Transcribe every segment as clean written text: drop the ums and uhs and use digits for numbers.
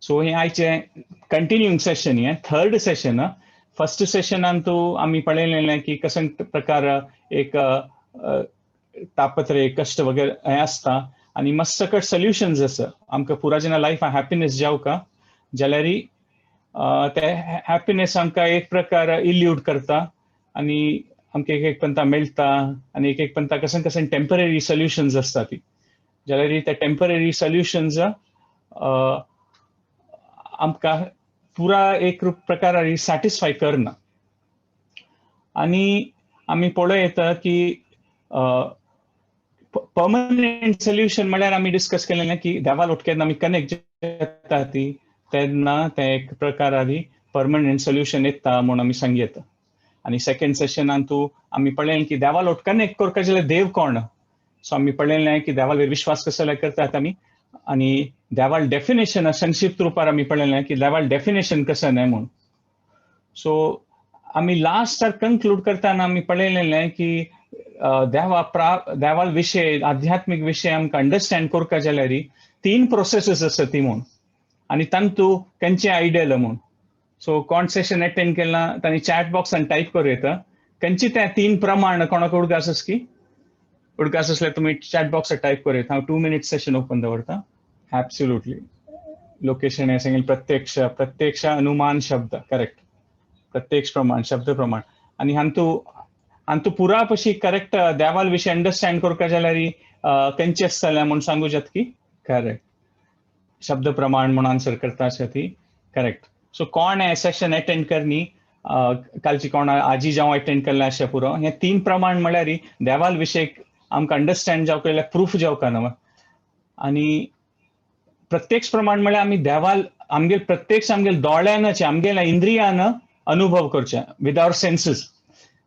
So हे आयचे continuing session हे थर्ड सेशन. फर्स्ट सेशनान तू आम्ही पळयलेलें की कशा प्रकार एक तापत्र कष्ट वगैरे हें आसता आनी मस्त सकट सोल्युशन्स आसा आमकां पुरा जेन्ना लायफा हॅपीनेस जावका जाल्यार ते हॅपीनेस आमकां एक प्रकार इल्यूड करता आनी आमकां एक पंता मेळटा आनी एक पंता कसन टेम्पररी सोल्युशन्स आसता ती जाल्यार ते टेम्पररी सोल्युशन्स आमकां पुरा एक प्रकार सॅटिस्फाय करना. आनी आमी पळोवं येता की परमनंट सोल्युशन म्हळ्यार आमी डिस्कस केलेलें की देवा लोट केन्ना आमी कनेक्ट जाता ती तेन्ना ते एक प्रकारारी परमनंट सोल्युशन येता म्हूण आमी सांगयता. आनी सेकंड सेशनान तू आमी पळयलें की देवा लोट कनेक्ट करता जाल्यार देव कोण. सो आमी पळयलें की देवाचेर विश्वास कसो करतात आमी आनी देवाल डेफिनेशन संक्षिप्त रुपार आमी पळयलें की देवाल डेफिनेशन कसं न्हय म्हूण. सो आमी लास्ट कंक्लूड करतना आमी पळयलेलें की देवाल विशय आध्यात्मिक विशय आमकां अंडरस्टँड करता जाल्यार 3 प्रोसेसीस आसा ती म्हूण आनी तांतू खंयचे आयडियल म्हूण. सो कोण सेशन अटेंड केला तांणी चॅट बॉक्सान टायप करूं येता खंयचे ते 3 प्रमाण कोणाक उडगास आसा की उडगास आसल्यार तुमी चॅट बॉक्सार टायप करूं येता. हांव 2 मिनिट्स सेशन ओपन दवरता. एब्सोल्युटली लोकेशन हे सांगेल प्रत्यक्ष अनुमान शब्द करेक्ट प्रत्यक्ष प्रमाण शब्द प्रमाण आनी हांतू पुरा पशी करेक्ट देवाल विशय अंडरस्टँड करता जाल्यार खंयचे आसतलें म्हूण सांगू जाता की करेक्ट शब्द प्रमाण म्हूण आन्सर करता आसा ती करेक्ट. सो कोण हे सेशन अटेंड करनी कालची कोण आजी जावं अटेंड केल्लें आसा पुरो हे 3 प्रमाण म्हळ्यार देवाल विशय आमकां अंडरस्टँड जावं जाल्यार प्रूफ जावका न्हय. आनी प्रत्यक्ष प्रमाण म्हळ्यार आमी देवाल आमगे प्रत्यक्ष आमगे दोळ्यानच आमगेल्या इंद्रियान अनुभव करचे विथ आवर सेन्सीस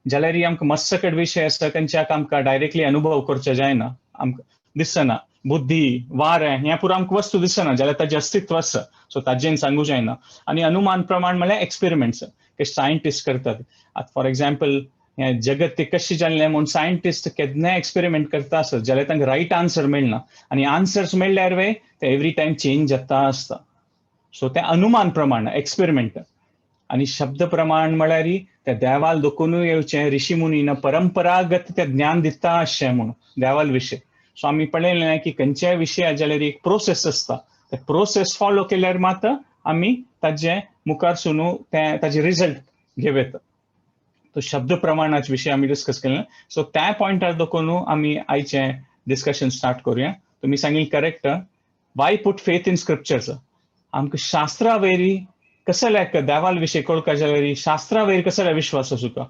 जाल्यार आमकां मस्त सकट विशय आसा खंयच्याक आमकां डायरेक्टली अनुभव करचे जायना आमकां दिसना. बुद्धी वारें हें पुरो आमकां वस्तू दिसना जाल्यार ताजें अस्तित्व आसा सो ताजेन सांगू जायना. आनी अनुमान प्रमाण म्हळ्यार एक्सपेरिमेंट्स कशे सायंटिस्ट करतात. आतां फॉर एग्जाम्पल हें जगत ते कशें जाल्लें म्हूण सायंटिस्ट केन्नाय एक्सपेरिमेंट करता आसत जाल्यार तांकां रायट आन्सर मेळना आनी आन्सर्स मेळ्ळ्यार ते एवरी टायम चेंज जाता आसता. सो ते अनुमान प्रमाण एक्सपेरिमेंट. आनी शब्द प्रमाण म्हळ्यार ते देवाल दोखूनय येवचें ऋषी मुनीन परंपरागत ते ज्ञान दिता आसचें म्हूण देवाल विशय. सो आमी पळयलें की खंयच्याय विशय जाल्यार एक प्रोसेस आसता ते प्रोसेस फॉलो केल्यार मात आमी ताजे मुखार सुनू ताजे रिजल्ट घेवं येता. तो शब्द प्रमाणाचे विशय आमी डिस्कस केलें. सो त्या पॉयंटार दोखून आमी आयचें डिस्कशन स्टार्ट करुया. तुमी सांगिल्लें correct Y put faith in scriptures. आमकां शास्त्रा वयरी कसले देवाल विशय कळका जाल्यार शास्त्रा वयर कसले विश्वास आसूं.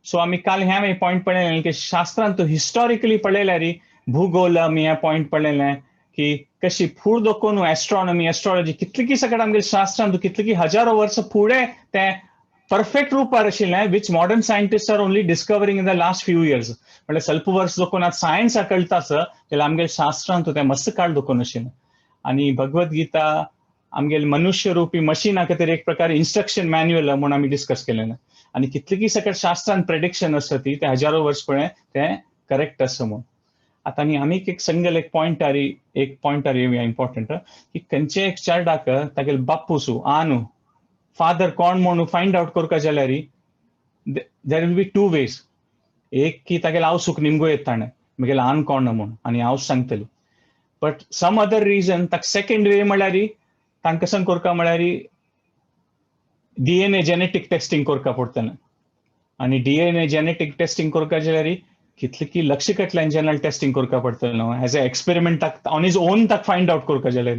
सो आमी काल ह्या पॉयंट पळयलें की शास्त्रांत तो हिस्टॉरिकली पळयल्यार भूगोल आमी हे पॉयंट पळयलें की कशी फूड दोखून एस्ट्रॉलॉजी कितली सकट आमगे शास्त्रांत कितली हजारो वर्सां फुडें ते परफेक्ट रुपार आशिल्लें which modern scientist are only discovering in the last few years. म्हणजे स्वल्प वर्स दोखून आतां सायन्स कळटा आसा जाल्यार आमगे शास्त्रांत ते मस्त काळ दोखून आशिल्लें. आनी भगवद्गीता आमगे मनुष्य रूपी मशीना खातीर एक प्रकार इंस्ट्रक्शन मॅन्युअल म्हूण आमी डिस्कस केलें. आनी कितली सकट शास्त्रांत प्रेडिक्शन आसा ती ते हजारो वर्स पळय ते करेक्ट आसा म्हूण. आतां आमी एक संगल एक पॉयंटार येवया इम्पॉर्टंट की खंयचे एक चार्डाक तागेले बापूसू आनू फादर कोण म्हूण फायंड आउट करता जाल्यार देर विल बी 2 वेज. एक की तागेले आवसूक निमगो येता म्हगेले आन कोण म्हूण आनी हांव सांगतली. बट सम अदर रिजन ताका सेकंड वे म्हळ्यार तांकां कशें करता म्हळ्यार DNA जेनेटीक टेस्टिंग करता पडटलें. आनी DNA जेनेटीक टेस्टिंग करता जाल्यार कितली लक्ष कटल्यान जेनरल टेस्टिंग करता पडटलें as a experiment on his on ताका फायंड आउट करता जाल्यार.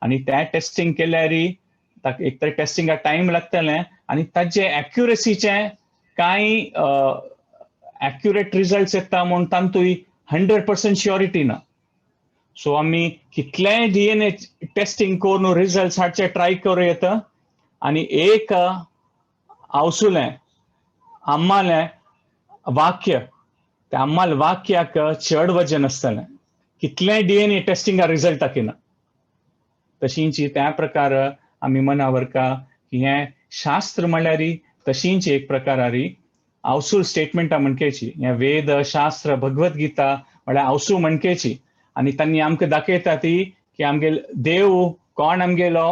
आनी त्या टेस्टिंग केल्यार ताका एक तर टेस्टिंगाक टायम लागतलें आनी ताजे एक्युरेसीचे कांय एक्युरेट रिजल्ट्स येता म्हूण तांतूय 100% श्युरिटी ना. सो आमी कितलेय DNA टेस्टिंग करून रिजल्ट्स हाडचे ट्राय करूं येता आनी एक आवसुलें आम्मालें वाक्य ते आम्माल वाक्याक चड वजन आसतलें कितलेय DNA टेस्टिंगा रिजल्टाक येना. तशींच त्या प्रकार आमी मना वरका की हें शास्त्र म्हळ्यार तशींच एक प्रकारारी आवसूल स्टेटमेंटां म्हणकेची. हें वेद शास्त्र भगवद्गीता म्हळ्यार आवसू म्हणकेची. आनी तांणी आमकां दाखयता ती की आमगे देव कोण आमगेलो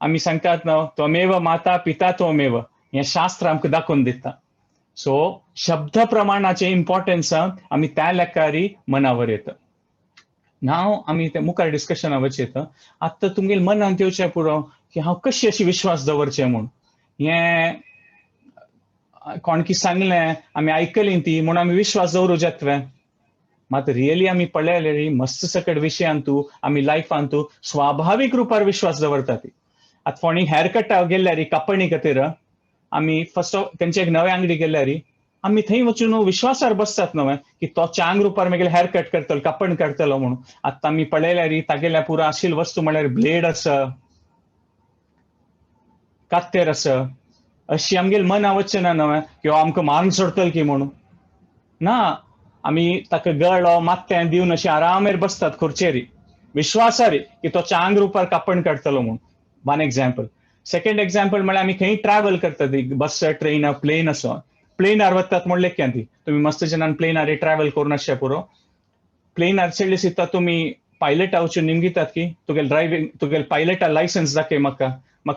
आमी सांगतात न्हू, त्वमेव माता पिता त्वमेव, हें शास्त्र आमकां दाखोवन दिता. सो शब्द प्रमाणाचे इम्पॉर्टन्स आमी त्या लेखारी मनावर येता. नाव आमी ते मुखार डिस्कशना वचयता. आतां तुमगेले मनांत येवचें पुरो की हांव कशी अशी विश्वास दवरचें म्हूण. हें कोणकी सांगलें, आमी आयकलीं ती म्हूण आमी विश्वास दवरूं येतवे. मात रियली आमी पळयलें मस्त सकट विशयांतू आमी लायफांतू स्वाभाविक रुपार विश्वास दवरता ती. आतां फोणी हेअर कटाक गेल्यार कापणी खातीर आमी फर्स्ट तेंचे एक नवे अंगडी गेल्यार आमी थंय वचून विश्वासार बसतात न्हय की तो चांग रुपार मागीर हेअर कट करतलो, कापण करतलो म्हणून. आतां आमी पळयल्यार तागेल्या पुरो आशिल्ली वस्तू म्हळ्यार ब्लेड आसा, कात्तेर आसा. अशी आमगेली मनां वचचें ना न्हय की हो आमकां मारून सोडतलो की म्हणून. ना, आमी ताका गळो मात्तें दिवन अशी आरामेर बसतात खुर्चेर विश्वासार की तो चांग रुपार कापण करतलो म्हणून. One example. सेकंड एक्झाम्पल म्हळ्यार आमी खंय ट्रॅव्हल करतात, बस ट्रेन प्लेन असो. प्लेनार वतात म्हणलें क्या ती तुम्ही मस्त जनान प्लेनार ट्रॅव्हल करून अशें पुरो. प्लेनार चडले सिता तुम्ही पायलटा वचून निमगितात की तुगेल ड्रायव्हिंग तुगेल पायलटा लायसन्स दाखय म्हाका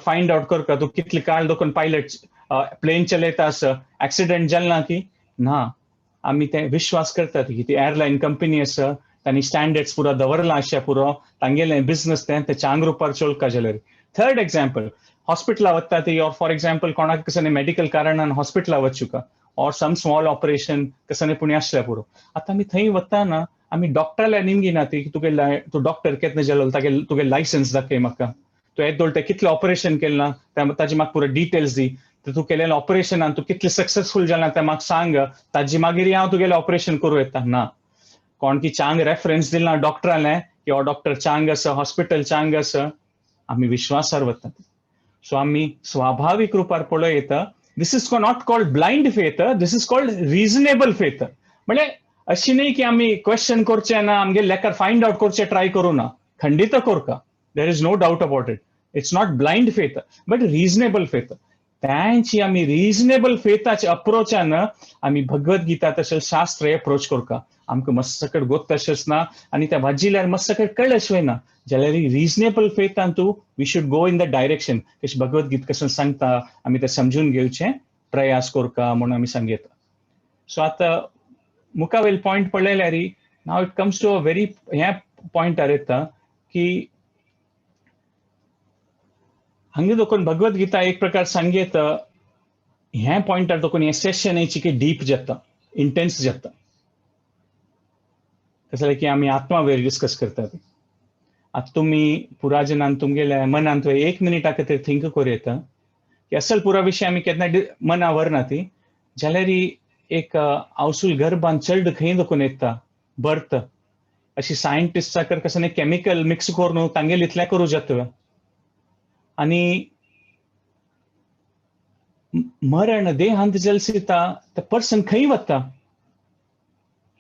फायंड आउट करता तू कितली काळ दोकून पायलट प्लेन चलयता आसा, ऍक्सिडेंट जालना की ना. आमी ते विश्वास करतात की ती एअरलायन कंपनी आसा, तांणी स्टँडर्ड्स पुरो दवरला अशें पुरो तांगेलें बिझनस ते चांग रुपार चलता जाल्यार. थर्ड एक्झाम्पल, हॉस्पिटला वता ती ऑर फॉर एक्झाम्पल कोणाक कसं मेडिकल कारणान हॉस्पिटला वचुका ऑर सम स्मॉल ऑपरेशन कसं पुणे आसल्या पुरो. आतां आमी थंय वता ना आमी डॉक्टरला निमगिना ती तुगे तू डॉक्टर केन्ना जालो तागे तुगे लायसन्स दाखय म्हाका, तू येदोळ कितलें ऑपरेशन केलां ताजी म्हाका पुरो डिटेल्स दी. तू केलेलें ऑपरेशनान तू कितलें सक्सेसफुल जालां तें म्हाका सांग, ताजी मागीर हांव तुगेलें ऑपरेशन करूं येता. ना, कोण की चांग रेफरन्स दिला डॉक्टरालें की हो डॉक्टर चांग आसा, हॉस्पिटल चांग आसा, आमी विश्वासार वतात. सो आमी स्वाभाविक रुपार पळयता. This is not called blind faith, this is called reasonable faith. म्हणजे अशी न्ही की आमी क्वेश्चन करचे ना, आमगे लेकार फायंड आउट करचे ट्राय करूं ना. खंडित करता. There is no doubt about it. It's not blind faith but reasonable faith. त्यांची आमी रिजनेबल फेथाचे अप्रोचान आमी भगवद्गीता तशें शास्त्र अप्रोच करता. आमकां मस्त सकट गोत तशेंच ना आनी त्या वाजिल्यार मस्त सकट कळ्ळेच वयना जाल्यार रिजनेबल फेथान तू we should go in the direction कशें भगवद्गीता कसं सांगता आमी ते समजून घेवचे प्रयास करता म्हणून आमी सांगता. सो आतां मुखावेल पॉयंट पळयल्यार now it comes to a very हे पॉयंटार येता की हांगा देखून भगवद्गीता एक प्रकार सांगेत हे पॉइंटार देखून हे सेशन की डीप जाता, इंटेन्स जाता. कसं की आमी आत्मावेर डिस्कस करतात. आता तुम्ही पुरा जनान तुमगेल्या मनांत एक मिनिटा खातीर थिंक करूं येता की असल पुरा विषय आमी केन्ना मना व्हरना ती जाल्यार एक आवसूल गर्भान चड खंय देखून येता बर्थ अशी सायंटिस्टाक कसं केमिकल मिक्स करून तांगेल इतलें करूं जाता. आणि मरण देहांत जलसिता ते पर्सन खंय वता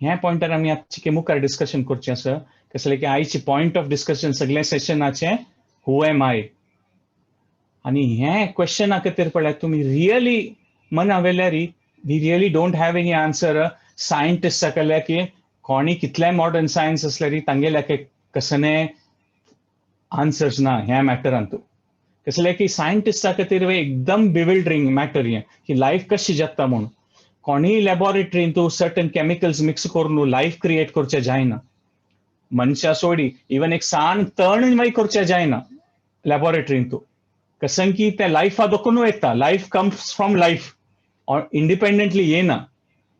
ह्या पॉइंटार आमी आजचे मुखार डिस्कशन करचें आसा. कसले की आयचे पॉइंट ऑफ डिस्कशन सगळे सेशनाचे हू एम आय. आणि हे क्वेश्चना खातीर पळयात तुम्ही रियली मना वेल्यार we really don't have any answer. Scientist सकले की कोणी कितले मॉडर्न सायन्स असल्यार तांगेल्या कसने आन्सर्स ना ह्या मॅटरांतू. कसले की सायंटिस्टा खातीर एकदम बिविल्डरिंग मॅटर हे की लायफ कशी जाता म्हणून. कोणीय लॅबॉरेटरीन तू सर्टन केमिकल्स मिक्स करून लायफ क्रिएट करचे जायना. मनशा सोडी इवन एक सान तण मागीर करचे जायना लॅबॉरेटरीन तू. कसं की त्या लायफा दोकून येता. Life comes from life independently येना.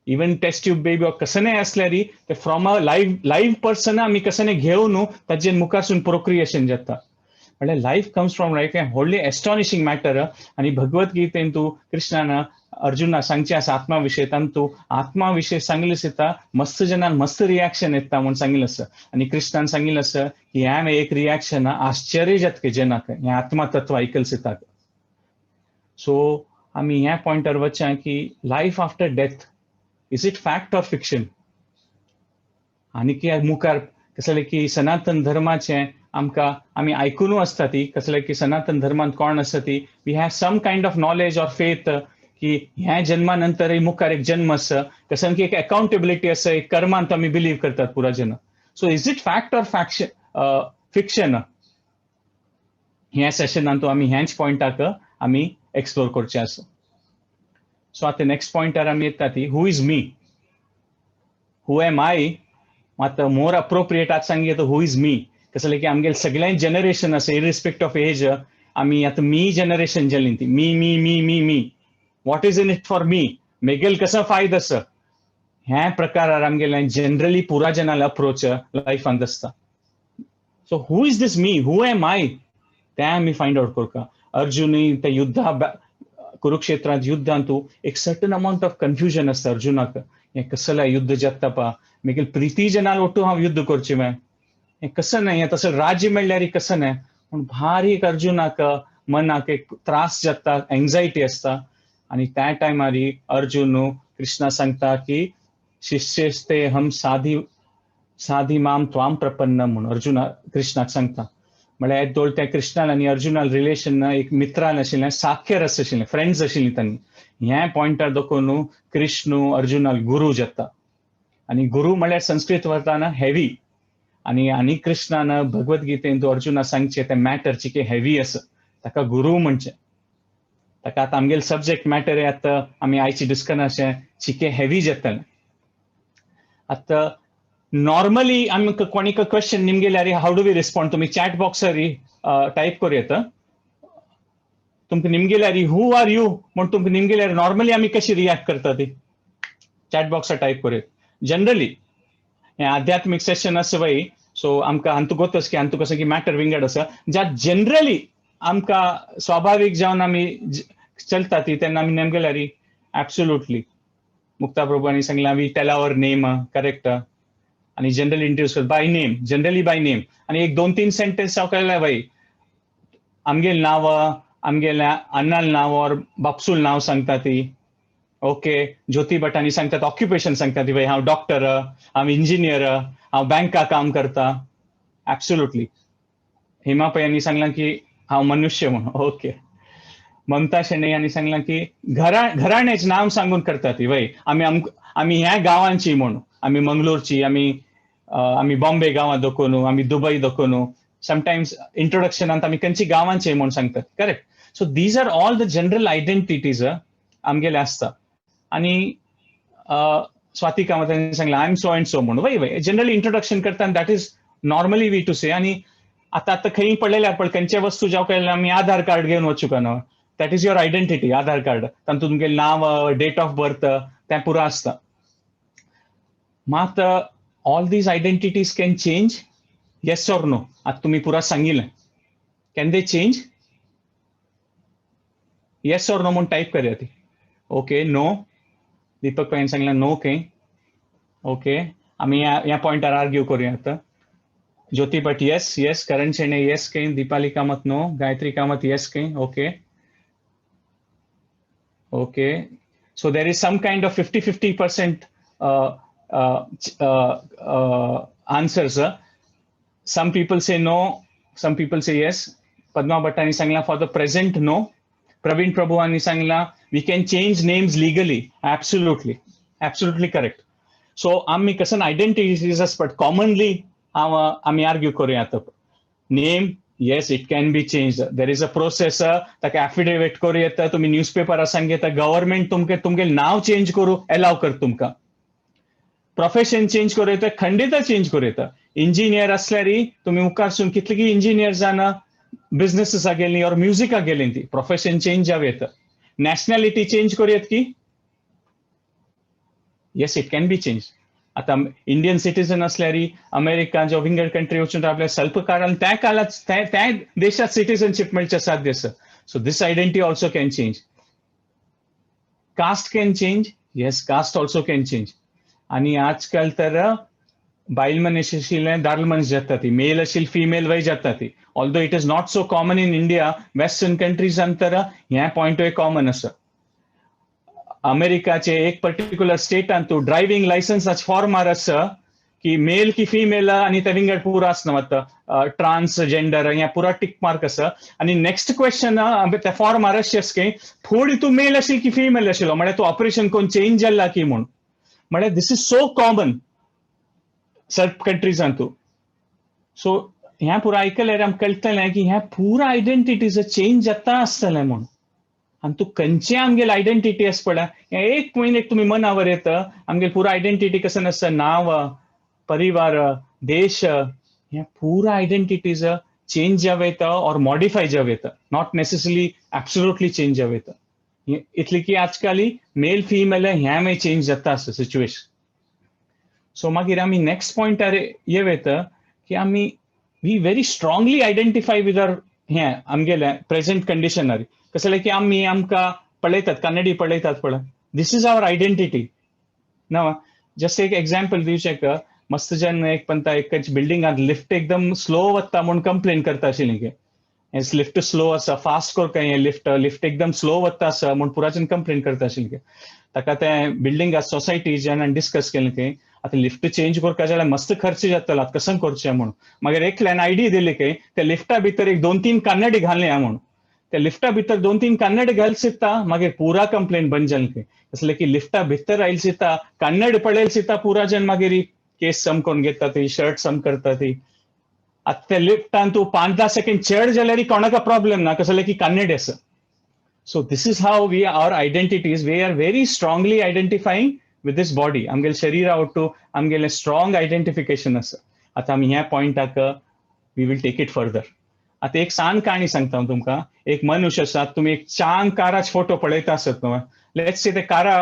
इवन टेस्ट ट्यूब बेबी कसं असल्यार ते फ्रॉम अ लाईव्ह पर्सन आमी कसं घेवन ताजे मुखारसून प्रोक्रिएशन जाता. म्हणजे लाईफ कम्स फ्रॉम लाईफ हे व्हडली एस्टॉनिशिंग मॅटर. आणि भगवद्गीतेन तू कृष्णान अर्जुना सांगचे आसा आत्मा विशय तू आत्मा विशय सांगले आसा मस्त जनान मस्त रिएक्शन येता म्हणून सांगिल्लें आसा. आणि कृष्णान सांगिल्लें आसा की हे एक रिएक्शन आश्चर्य जाता जनाक हे आत्मा तत्व ऐकल सिताक. सो आमी ह्या पॉइंटार वचा की life after death is it fact or fiction. आणि की मुखार कसले की सनातन धर्माचे आमकां आमी आयकून आसता ती कसले की सनातन धर्मांत कोण आसा ती we have some kind of knowledge or faith की ह्या जन्मा नंतर मुखार एक जन्म आसा. कसं की एक अकाउंटेबिलिटी आसा, एक कर्मांत आमी बिलीव करतात पुरा जन. So is it fact or fiction. ह्या सेशनांतू आमी ह्याच पॉइंटाक आमी एक्सप्लोर करचे आसा. सो आतां नेक्स्ट पॉइंटार आमी येता ती who is me, who am I. मात मोर अप्रोप्रिएट आज सांगी हू इज मी. कसं की आमगेले सगळ्यांच जनरेशन आसा इरिस्पेक्ट ऑफ एज. आमी आतां मी जनरेशन जेल्ली ती मी मी मी मी मी. What is in it for me, मेगेल कसं फायदो आसा, ह्या प्रकारार आमगेले जनरली पुरा जनाल अप्रोच लायफांत आसता. So who is this me, who am I, तें आमी फायंड आउट करता. अर्जुनूय त्या युद्धा कुरुक्षेत्रांत युद्धांतू एक सर्टन अमाउंट ऑफ कन्फ्युजन आसता अर्जुनाक. हें कसलें युद्ध जाता पा, मेगेल प्रिती जनाल ओटू हांव युद्ध करचें मैं, हें कसं न्हय, हें तसं राज्य मेळ्ळ्यार कसं न्हय पूण भारी एक अर्जुनाक मनाक एक त्रास जाता, एंग्जायटी आसता. आणि त्या टायमार अर्जुन कृष्णा सांगता की शिष्यस्ते हम साधी माम त्वाम प्रपन्न म्हणून अर्जुना कृष्णाक सांगता. म्हळ्यार दोळ त्या कृष्णान आनी अर्जुनाल रिलेशन एक मित्रान आशिल्लें, साख्यर आशिल्लें, फ्रेंड्स आशिल्लीं तांणी. ह्या पॉइंटार देखून कृष्ण अर्जुनाल गुरू जाता. आणि गुरू म्हळ्यार संस्कृत वताना हेवी. आणि कृष्णान भगवद्गीतेंत अर्जुना सांगचे ते मॅटर चिके हेवी आसा, ताका गुरू म्हणचे. ताका आतां आमगेले सब्जेक्ट मॅटर आतां आमी आयची डिस्कशन चिके हेवी जातलें. आतां नॉर्मली आमकां कोणीक क्वेश्चन निमगेल्यार हाऊ डू वी रिस्पॉन्ड, तुमी चॅट बॉक्सार टायप करूं येता. तुमकां निमगेल्यार हू आर यू म्हण तुमकां निमगेल्यार नॉर्मली आमी कशी रिएक्ट करता ती चॅट बॉक्सार टायप करूं. जनरली हें आध्यात्मिक सेशन आसा पळय, सो आमकां अंतुगतच की अंतु कसं की मॅटर विंगड आसा ज्या जनरली आमकां स्वाभाविक जावन आमी चलता ती, तेन्ना आमी नेमगेल्यार एब्सोल्युटली मुक्ता प्रभुनी सांगलां we tell our name correct, आणि generally introduce by name, generally by name. आणि एक 2-3 सेंटेन्स जावं भाई आमगेल नांव, आमगेल्या अन्नाल नांव और बापसूल नांव सांगता ती. ओके, ज्योती भटांनी सांगतात ऑक्युपेशन सांगता ती, भाई हांव डॉक्टर, हांव इंजिनियर, हांव बँका काम करता. एब्सोल्युटली. हेमा पैयांनी सांगलां की हांव मनुष्य म्हणून. ओके. ममता शेणे यांनी सांगलां की घराण्याचे नाव सांगून करता ती, भाई आम्ही ह्या गावांची म्हणून, आम्ही मंगलोरची, आम्ही बॉम्बे गावात दोकोनू, आम्ही दुबई दोकोनू. समटाइम्स इंट्रोडक्शनांत आम्ही खंयची गावांचे म्हणून सांगतात. Correct. So these are all the general identities आमगेले आसता. आणि स्वाती कामतांनी सांगला I am so and so म्हणून, वय जनरली इंट्रोडक्शन करता, that is normally we to say. आणि आता खंय पडलेल्यार पण खंयचे वस्तू जावं आमी आधार कार्ड घेवन वचूं न्हू, that is your identity. Aadhaar card तातूंत तुमगेलें नांव, डेट ऑफ बर्थ तें पुरो आसता. मात all these identities can change, yes or no. आतां तुमी पुरा सांगिल्लें, can they change, yes or no म्हणून टायप करया ती. Okay, no. दीपक पॅन सांगला नो खंय. ओके, आमी ह्या पॉइंटार आर्ग्यू करूया आतां. Jyoti Bhat yes yes, Karan Shenoy yes खंय, दीपाली कामत नो, गायत्री कामत येस खंय. Okay. Okay, so there is some kind of 50-50% answers. Some people say no, some people say yes. Padma Bhattani sangla for the present no. Praveen Prabhuani sangla we can change names legally. Absolutely, absolutely correct. So आम्ही कसं identities but commonly आम्ही argue करूया आता. Name, yes, it can be changed. There is a process. ताका affidavit करू येता, तुम्ही newspaper सांगता, गव्हर्नमेंट तुमगे नाव चेंज करू अलाव कर तुमका. प्रोफेशन चेंज करू येता, खंडित चेंज करू येता. इंजिनियर असल्यारी तुम्ही मुखारसून कितली इंजिनियर जाणं बिझनेसेस गेली और म्युझिका गेली ती प्रोफेशन चेंज जावं येतं. नॅशनॅलिटी चेंज करू येत की, yes it can be change. आता इंडियन सिटीजन असल्यारी अमेरिका जो विंगड कंट्री वचून आपल्या स्वल्प काळात त्या काळात त्या देशात सिटीजनशिप मेळचे साध्य आसा. So this identity also can change. Caste can change, yes caste also can change. आणि आजकाल तर बायल मनीस आशिल्लें दादलो मनीस जाता ती, मेल आशिल्ली फिमेल वय जाता ती. Although it is not so common in India, western कंट्रीजांत तर ह्या पॉयंटूय कॉमन आसा. अमेरिकाचे एक पर्टिक्युलर स्टेटान तू ड्रायव्हिंग लायसन्साचे फॉर्मार आसा की मेल की फिमेल आणि त्या विंगड पुरो आसना वता ट्रान्सजेंडर ह्या पुरा टिक मार्क आसा. आणि नेक्स्ट क्वेश्चन त्या फॉर्मार अशें की थोडी तू मेल आशिल्ली की फिमेल आशिल्लो, म्हळ्यार तू ऑपरेशन कोण चेंज जाल्ला की म्हूण. म्हळ्यार दिस इज सो कॉमन सर्व कंट्रीजांत. सो ह्या पुरो आयकल्यार आमकां कळटलें की ह्या पुरा आयडेंटिटीज चेंज जाता आसतलें म्हूण. आनी तूं खंयचें आमगेली आयडेंटिटी आसा पळय, हें एक पॉयंट तुमी मनावर येता, आमगेली पुरो आयडेंटिटी कसन आसता, नांव, परिवार, देश, ह्या पुरा आयडेंटिटीज चेंज जावं येता और मॉडिफाय जावं येता, नॉट नेसेसरली एब्सोल्युटली चेंज जावं येता. इतली की आजकाल मेल फिमेल ह्या मागीर चेंज जाता आसता सिच्युएशन. सो मागीर आमी नेक्स्ट पॉयंटार येवं येता की आमी we very strongly identify with our हें आमगेलें प्रेझेंट कंडिशनर. कसं जालें की आमी आमकां पळयतात, कन्नडी पळयतात पळय, दिस इज आवर आयडेंटिटी. ना जस्ट एक एग्जांपल दिवचें, मस्त जन एक पंता एक बिल्डिंगांत लिफ्ट एकदम स्लो वता म्हूण कंप्लेन करता आशिल्लीं की लिफ्ट स्लो आसा, फास्ट कर काय लिफ्ट लिफ्ट एकदम स्लो वता आसा म्हूण पुराजन कंप्लेन करता आशिल्लीं की ताका तें बिल्डिंगा सोसायटी जेन्ना डिस्कस केलें की आतां लिफ्ट चेंज करता जाल्यार मस्त खर्च जातलो, आतां कसं करचें म्हूण. मागीर एकल्यान आयडिया दिली की त्या लिफ्टा भितर एक 2-3 कन्नडी घालया म्हूण. त्या लिफ्टा भितर 2-3 कन्नड घाल सिता, मागीर पुरा कंप्लेन बंद जालें की. असलें की लिफ्टा भितर आयल सिता, कन्नड पळयल सिता, पुरा जन मागीर केस सम करून घेता ती, शर्ट सम करता ती. आतां त्या लिफ्टान तूं 5-10 सेकंड चड जाल्यार कोणाका प्रॉब्लेम ना, कसं की कन्नड आसा. So this is how we our identities we are very strongly identifying with this body. आमगेल शरीर आवटू आमगेले strong identification आसा. आता आमी ह्या पॉइंटाक we will take it further. आता एक सान काणी सांगता हांव तुमकां. एक मनुष्य आसा, तुम्ही एक चांग काराचे फोटो पळयता आसत न्हू. लेट्स से ते कारा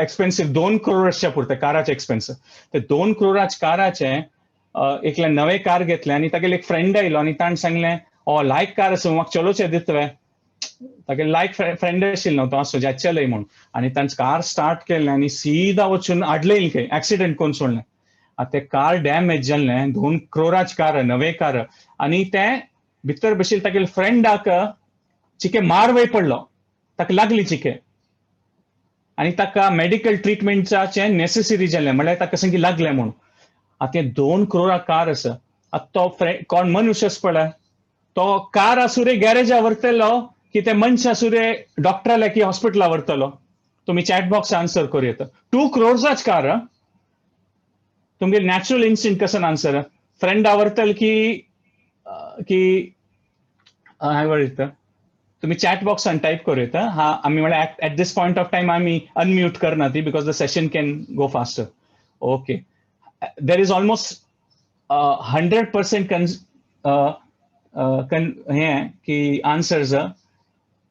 एक्सपेन्सिव 2 करोडच्या पुरते काराचे एक्सपेन्सिव. ते 2 करोडाच्या काराचे एकले नवे कार घेतले आनी तागेले एक फ्रेंड आयलो आनी ताणें सांगलें, ओ लायक कार आसा म्हाका चलोवचें दितवे. तागे लायक फ्रेंड आशिल्लो तो असो चलय म्हूण. आनी तांचे कार स्टार्ट केलें आनी सीदा वचून आडलयलें खंय, एक्सिडेंट करून सोडलें. आतां तें कार डॅमेज जाल्लें, 2 करोडाची कार, नवे कार. आनी तें भितर बशिल्ले तागेले फ्रेंडाक चिके मार पडलो, ताका लागली चिके. आनी ताका मेडिकल ट्रिटमेंटाचें नेसेसरी जालें, म्हळ्यार ताका संगी लागलें म्हूण. आतां 2 करोडा कार आसा. आतां तो कोण मनुश्य आसा पळय, तो कार आसुरे गॅरेजा व्हरतलो की ते मनशा आसुरे डॉक्टराल्या की हॉस्पिटला व्हरतलो. तुम्ही चॅट बॉक्स आन्सर करूं येता. 2 करोडचाच कार, तुमगे नॅचरल इन्स्टिंक्ट कसं आन्सर. फ्रेंड आवडतल की हांवें वळयता. तुम्ही चॅट बॉक्सान टाईप करूं येता. हा आमी म्हळ्यार at this point of time आमी अनम्यूट करना ती because the session can go faster. Okay. There is almost 100% हें की आन्सर्स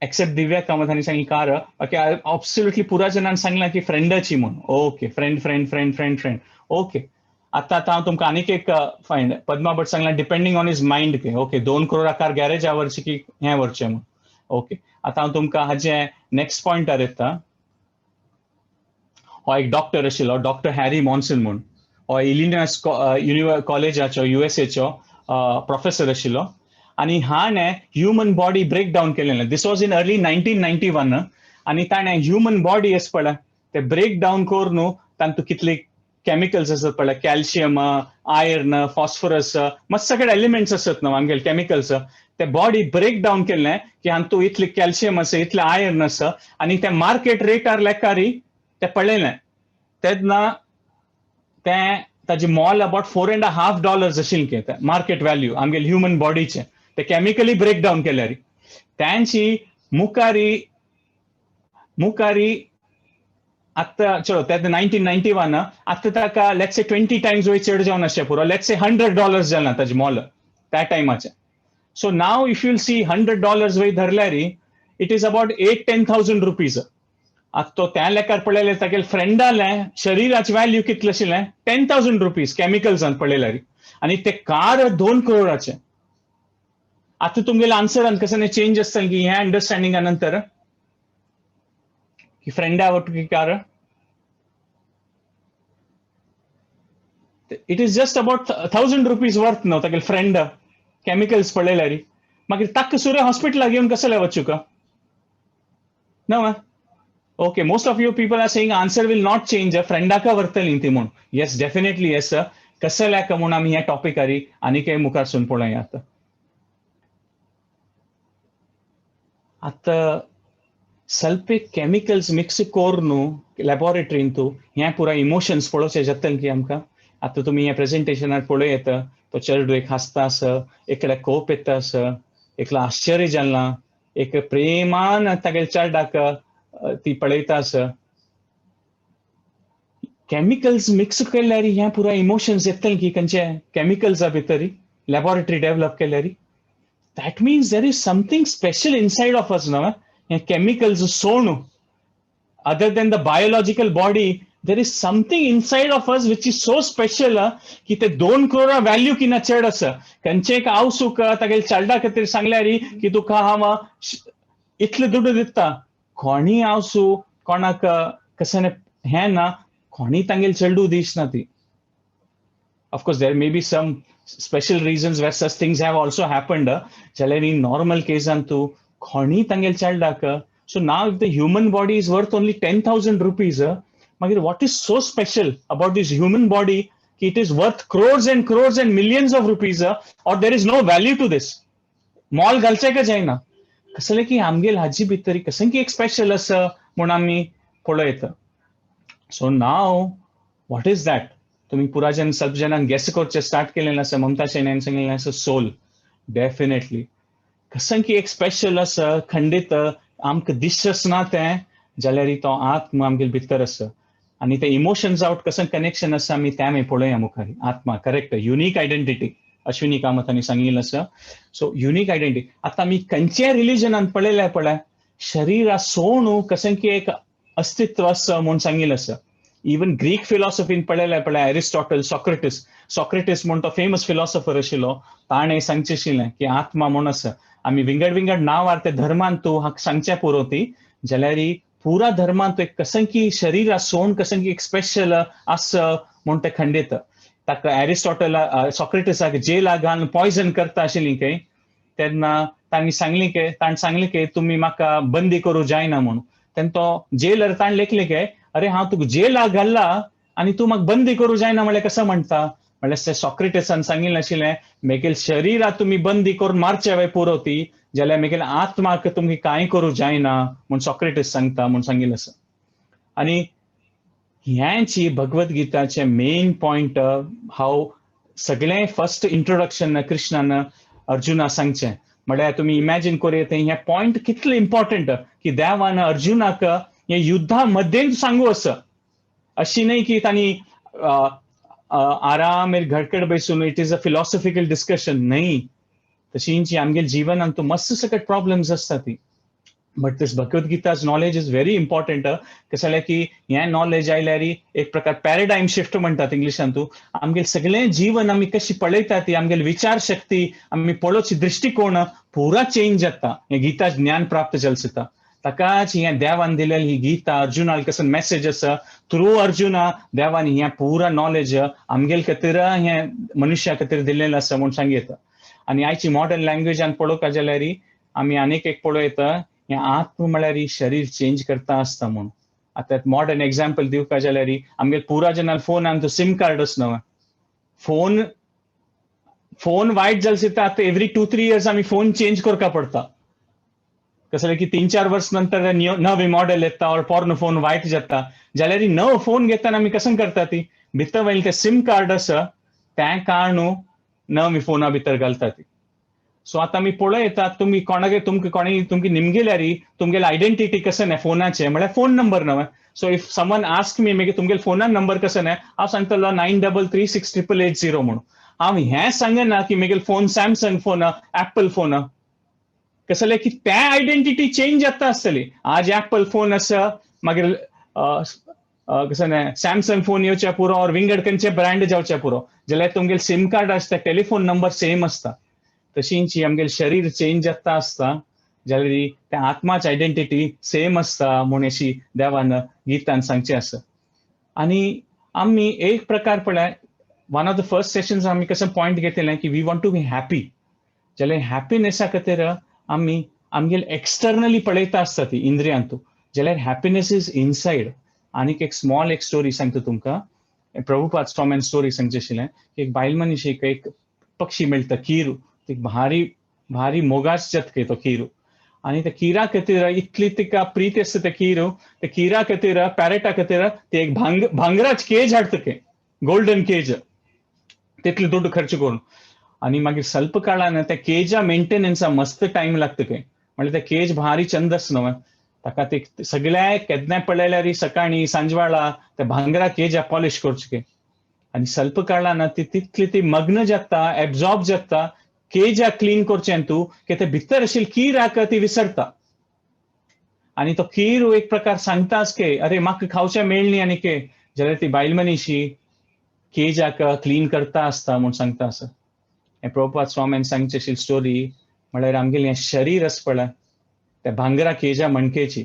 एक्सेप्ट दिव्या कामत हांणी सांगली कार. ओके ऑब्सोल्युटली पुरा जणांनी सांगलां की फ्रेंडाची म्हूण. Okay friend friend friend friend friend. Okay. आतां हांव तुमकां आनीक एक फायंड पद्मा भट सांगलां डिपेंडिंग ऑन हिज मायंड की ओके 2 करोडा कार गॅरेजा व्हरची की हें व्हरचें म्हूण. ओके. आतां हांव तुमकां हाजे नेक्स्ट पॉइंटार येता. हो एक डॉक्टर आशिल्लो, डॉक्टर हॅरी मॉन्सन म्हूण. हो इलिनॉयस कॉलेजाचो युएसएचो प्रोफेसर आशिल्लो. आनी हाणें ह्युमन बॉडी ब्रेक डावन केलेलें. This was in early 1991. आनी ताणें ह्युमन बॉडी आसा पळय ते ब्रेक डावन करून तातूंत कितले केमिकल्स आसत पळय, कॅल्शियम, आयर्न, फॉस्फरस, मस्त सगळे एलिमेंट्स आसत न्हू आमगेले केमिकल्स, ते बॉडी ब्रेक डावन केल्लें की हातूंत इतले कॅल्शियम आसा, इतले आयर्न आसा. आनी ते मार्केट रेटार लेकारी ते पळयलें. तेन्ना तें ताजें मोल अबाउट $4.5 आशिल्लें मार्केट व्हॅल्यू आमगेले ह्युमन बॉडीचें. ते केमिकली ब्रेक डावन केल्यार त्यांची मुखारी आतां चलो ते 1991 आतां ताका लेट्स से 20 टायम्स वय चड जावन अशें पुरो. लेट्स से $100 जालां ताजें मोल त्या टायमाचें. So now if you'll see $100 वय धरल्यार इट इज अबाउट 8-10,000 रुपीज. आतां तो त्या लेकार पळयलें तागेले फ्रेंडालें शरिराचें व्हॅल्यू कितलें आशिल्लें 10,000 रुपीज केमिकल्सान पळयल्यार. आनी ते कार 2 करोडाचें. आतां तुमगेले आन्सरान कसं चेंज आसतलें की ह्या अंडरस्टँडिंगा नंतर की फ्रेंडा आवडटा की car. It is just about 1,000 rupees worth न्हू तागेले फ्रेंड केमिकल्स पळयल्यार. मागीर ताका सुरे हॉस्पिटलाक घेवन कसले वचूं ना. Okay most of you people are saying answer will not change. फ्रेंडाका व्हरतलीं ती म्हूण. Yes definitely yes. कसल्याक म्हूण आमी ह्या टॉपिकारी आनीकय मुखार सून पळोवया. आतां ಸ್ವಲ್ಪ केमिकल्स मिक्स करून लॅबॉरेटरीन हें पुरा इमोशन्स पळोवचें जातलें की आमकां. आता तुम्ही ह्या प्रेझेंटेशनात पळय येता तो चेडू एक हासता आस, एकल्या कोप येता आस, एकला आश्चर्य जालना, एक प्रेमान तागेले चेड्याक ती पळयता आस. केमिकल्स मिक्स केल्यार ह्या पुरा इमोशन्स येतले की खंयचे केमिकल्सा भितर लॅबोरेटरी डेव्हलप केल्यार. That means there is something special inside of us now. Chemicals sown other than the biological body, there is something inside of us which is so special की ते 2 crore व्हॅल्यू की ना चड आसा. खंयचे एक हांव सुख तागेले चलडा खातीर सांगल्यार की तुका हांव इतले दुडू दिता. कोणी हांव सू कोणाक कशें हें ना, कोणी तांगेले चेडू दिसना ती. Of course, there may be some special reasons where such things have also happened. Jalar in normal case antu khoni tangel chaldaka. So now if the human body is worth only 10,000 rupees, magir what is so special about this human body? It is worth crores and millions of rupees, or there is no value to this. Mall galche ka jaina. कसले की आमगेल हाजी भितर कसें की एक special आसा म्हूण आमी पळयता. So now what is that? तुम्ही पुरा जन सब जनांक गेस करचे स्टार्ट केलेलें आसा. ममता शेणेन सांगिल्लें आसा सोल. डेफिनेटली कसें की एक स्पेशल आसा, खंडीत आमकां दिसना तें जाल्यार तो आत्मा आमगेले भितर आसा. आनी ते इमोशन्स आउट कसें कनेक्शन आसा आमी तें आमी पळोवया मुखार. आत्मा correct, unique identity Ashwini Kamat हांणी सांगिल्लें आसा. So unique identity. आतां आमी खंयच्याय रिलिजनान पळयल्यार पळय शरीरा सोडून कसें की एक अस्तित्व आसा म्हूण सांगिल्लें आसा. इवन ग्रीक फिलॉसॉफीन पळयल्यार पळय एरिस्टॉटल, सॉक्रेटिस म्हूण तो फेमस फिलॉसॉफर आशिल्लो. ताणें सांगचें आशिल्लें की आत्मा म्हूण आसा. आमी विंगड नांव ते धर्मान तूं हाका सांगचें पुरो ती जाल्यार पुरा धर्मान तूं एक कसें की शरीरा सोडून कसें की एक स्पेशल आसा म्हूण ते खंडीत. ताका एरिस्टॉटल सॉक्रेटिसाक जेलाक घालून पॉयझन करता आशिल्लीं खंय तेन्ना तांणी सांगलें की तुमी म्हाका बंदी करूं जायना म्हूण. तेन्ना तो जेलर ताण लेखले की अरे हांव तुका जेलाक घाल्ला आनी तूं म्हाका बंदी करूं जायना म्हळ्यार कसं म्हणटा. म्हळ्यार सॉक्रेटिसान सांगिल्लें आशिल्लें मेगेल शरिराक तुमी बंदी करून मारचे वय पुरो ती जाल्यार मेगेल आत्माक तुमी कांय करूं जायना म्हूण सॉक्रेटिस सांगता म्हूण सांगिल्लें आसा. आनी ह्याची भगवद्गीताचे मेन पॉइंट हांव सगळें फर्स्ट इंट्रोडक्शन कृष्णान अर्जुना सांगचें. म्हळ्यार तुमी इमॅजिन करूं हें पॉइंट कितलें इम्पॉर्टंट की देवान अर्जुनाक हे युद्धा मध्येच सांगू असं. अशी नाही की तांणी आराम घडकड बसून it is a philosophical discussion नाही. तशींची आमगेल जिवनान तू मस्त सकट प्रॉब्लेम्स असतात ती. But this Bhagavad Gita's knowledge is very important. कसं जाल्यार की हें नॉलेज आयल्यार एक प्रकार पॅराडायम शिफ्ट म्हणटात इंग्लिशान तू. आमगेल सगळें जीवन आमी कशी पळयता ती आमगेल विचार शक्ती आमी पळोवची दृष्टिकोन पुरा चेंज जाता हें गीता ज्ञान प्राप्त जालें जाता. ताकाच हें देवान दिलेली ही गीता अर्जुनाक कसं मेसेज आसा. थ्रू अर्जुना देवान हें पुरा नॉलेज आमगेल खातीर हें मनुश्या खातीर दिलेलें आसा म्हूण सांगयता. आनी आयची मॉडर्न लँग्वेजान पळोवपाक जाल्यार आमी आनीक एक पळयता हें आत्म म्हळ्यार शरीर चेंज करता आसता म्हूण. आतां मॉडर्न एग्जाम्पल दिवपाक जाल्यार आमगेल पुरा जनाल फोनान तो सिम कार्ड आसना. फोन वायट जालें जाता आतां एवरी 2-3 years आमी फोन चेंज करका पडटा. कसं की 3-4 वर्ष नंतर नवी मॉडेल येता और पोरनो फोन वायट जाता जाल्यार नवो फोन घेतना आमी कसं करता ती भितर वयले ते सिम कार्ड आसा तें काडून नवी फोना भितर घालता ती. सो आतां आमी पळयता तुमी कोणागे तुमकां निमगेल्यार तुमगेले आयडेंटिटी कसं ना फोनाचे म्हळ्यार फोन नंबर न्हय. So if someone ask me मागीर तुमगेले फोनान नंबर कसो ना हांव सांगतलो 93368880 म्हणून. हांव हें सांगना की म्हगेलो phone Samsung phone Apple phone. कसं जाल्यार की त्या आयडेंटिटी चेंज जाता आसतली. आज एप्पल फोन आसा मागीर कसं ना सॅमसंग फोन येवचे पुरो और विंगड खंयचे ब्रँड जावचे पुरो जाल्यार तुमगेले सिम कार्ड आसता टेलिफोन नंबर सेम आसता. तशींची आमगेलें शरीर चेंज जाता आसता जाल्यार त्या आत्माची आयडेंटिटी सेम आसता म्हूण अशी देवान गीतान सांगचें आसा. आनी आमी एक प्रकार पळय one of the first sessions आमी कसं पॉयंट घेतलें की we want to be happy जाल्यार हॅपीनेसा खातीर आमी आमगेले एक्सटर्नली पळयता आसता ती इंद्रियांतू जाल्यार हॅपीनेस इज इनसायड. आनीक एक स्मॉल एक स्टोरी सांगता तुमकां. प्रभुपाद स्वामीन स्टोरी सांगचें आशिल्लें की एक बायल मनीस एक पक्षी मेळटा किरू. एक भारी भारी मोगाच जाता तो किरू. आनी त्या किरा खातीर इतली तिका प्रीती आसता त्या किरा खातीर पॅरेटा खातीर ते एक भांगराच केज हाडटा गोल्डन केज. तितले दुड्ड खर्च करून आणि मागीर ಸ್ವಲ್ಪ काळान त्या केजा मेंटेनन्सा मस्त टाइम लागता काय म्हणजे त्या केज भारी चंद न्हय ताका ते सगळ्या केदनाय पळयल्यार सकाळी सांजवाळा त्या भांगरा केजा पॉलिश करचे आणि ಸ್ವಲ್ಪ काळान ती तितली ती मग्न जाता एब्झॉर्ब जाता केजा क्लीन करचें तू की ते भितर आशिल्ली कीर आहा ती विसरता आणि तो खीर एक प्रकार सांगताच के अरे म्हाका खावचें मेळ्ळी आनी के जाल्यार ती बायल मनीशी केजाक क्लीन करता आसता म्हूण सांगता आसा हे प्रभुपाद स्वामीन सांगचे आशिल्ली स्टोरी म्हळ्यार आमगेलें हें शरीर आसा पळय त्या भांगरा केजा मणकेची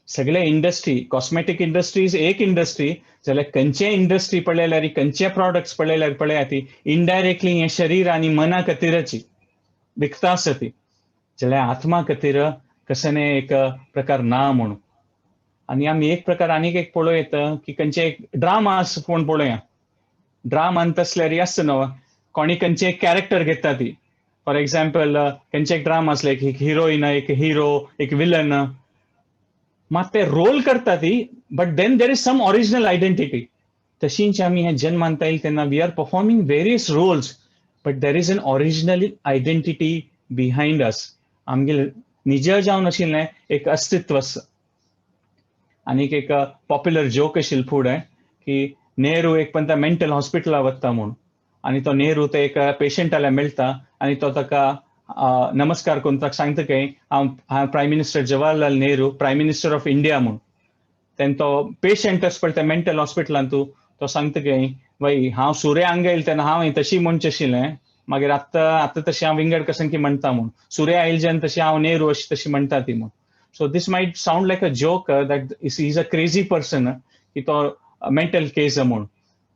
सगळे इंडस्ट्री कॉस्मेटिक इंडस्ट्रीज एक इंडस्ट्री जाल्यार खंयचे इंडस्ट्री पळयल्यार खंयचे प्रोडक्ट्स पळयल्यार पळया ती इनडायरेक्टली हें शरीर आनी मना खातीरची विकता आसा ती जाल्यार आत्मा खातीर कसने एक प्रकार ना म्हणून आणि आम्ही एक प्रकार आनीक एक पळोव येता की खंयचे एक ड्रामा आसा कोण पळोवया ड्रामान तसल्यार आसता न्हय कोणी खंयचे एक कॅरेक्टर घेता ती फॉर एग्जाम्पल खंयचे एक ड्रामा आसले एक हिरोईन एक हिरो एक विलन मात ते रोल करता ती but then there is some original identity तशींच आमी हें जन्मांत आयिल्ले तेन्ना we are performing various roles but there is an original identity behind us आमगे निज जावन आशिल्लें एक अस्तित्व आसा आनीक एक पॉप्युलर जोक आशिल्लो फुडें की नेहरू एक पंत मेंटल हॉस्पिटलां वता म्हूण आनी तो नेहरू ते एक पेशंटाला मेळटा आनी तो ताका नमस्कार करून ताका सांगता की हांव prime minister Jawaharlal Nehru prime minister of India म्हूण तेन्ना तो पेशंट आसा पळय त्या मेंटल हॉस्पिटलांत तो सांगता की वय हांव सुर्या हांगा येयले तेन्ना हांव तशी म्हणचे आशिल्लें मागीर आत्तां तशें हांव विंगड कशें म्हणटा म्हूण सुर्या आयिल्ले जेन्ना तशें हांव नेहरू अशी तशी म्हणटा ती म्हूण so this might sound like a joke that is a crazy person की तो मेंटल केस म्हूण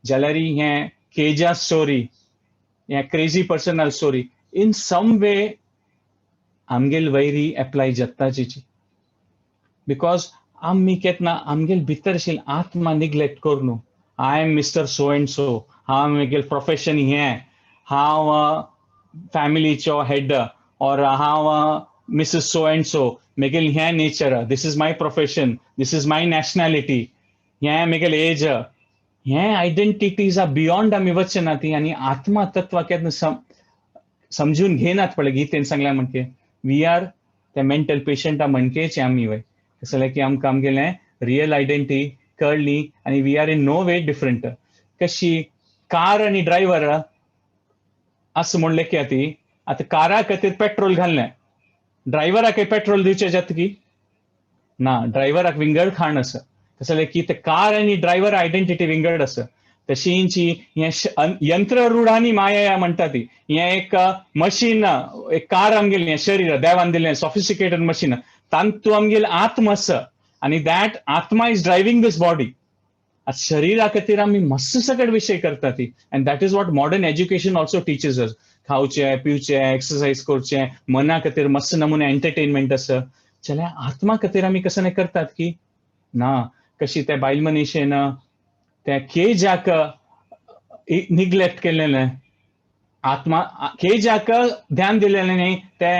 जाल्यार हें केजा स्टोरी हें crazy personal story in some way आमगेल वैरी एप्लाय जाताची बिकॉज आमी केन्ना आमगेल भितर आशिल्ली आत्मा निग्लेक्ट करूं न्हू I am mister so and so हांव म्हगेल प्रोफेशन हें हांव फॅमिलीचो हेड ऑर हांव मिसेस सो एंड सो म्हगेल हें nature this is my profession this is my nationality हें म्हगेल एज हें आयडेंटिटीज आर बियॉन्ड आमी वचचे ना ती आनी आत्मा तत्व केन्ना समजून घेनात पळय गीतेन सांगल्या म्हणके वी आर ते मेंटल पेशंटा म्हणकेचे आमी वय कसं जालें की आमकां आमगेलें रियल आयडेंटिटी कळ्ळी आनी we are in no way different कशी कार आनी ड्रायव्हर असं म्हणलें की आतां कारा खातीर पेट्रोल घाललें ड्रायव्हराक पेट्रोल दिवचें जाता की ना ड्रायव्हराक विंगड खाण आसा कसं जालें की ते कार आनी ड्रायव्हर आयडेंटिटी विंगड आसा तशींच हें यंत्ररूढानी माया म्हणटा ती हें एक मशीन एक कार आमगेलें हें शरीर देवान दिल्लें सॉफिस्टिकेटेड मशीन तातूंत आमगेलें आत्मा आसा आनी दॅट आत्मा इज ड्रायव्हिंग दीस बॉडी शरीरा खातीर आमी मस्त सगळे विशय करता ती and that is what modern education also teaches us खावचें पिवचें एक्सरसाइज करचें मना खातीर मस्त नमुने एंटरटेनमेंट आसा जाल्यार आत्मा खातीर आमी कसं करतात की ना कशी त्या बायल मनीशेन त्या केजाक निग्लेक्ट केलेलें आत्मा केजाक ध्यान दिलेलें न्ही ते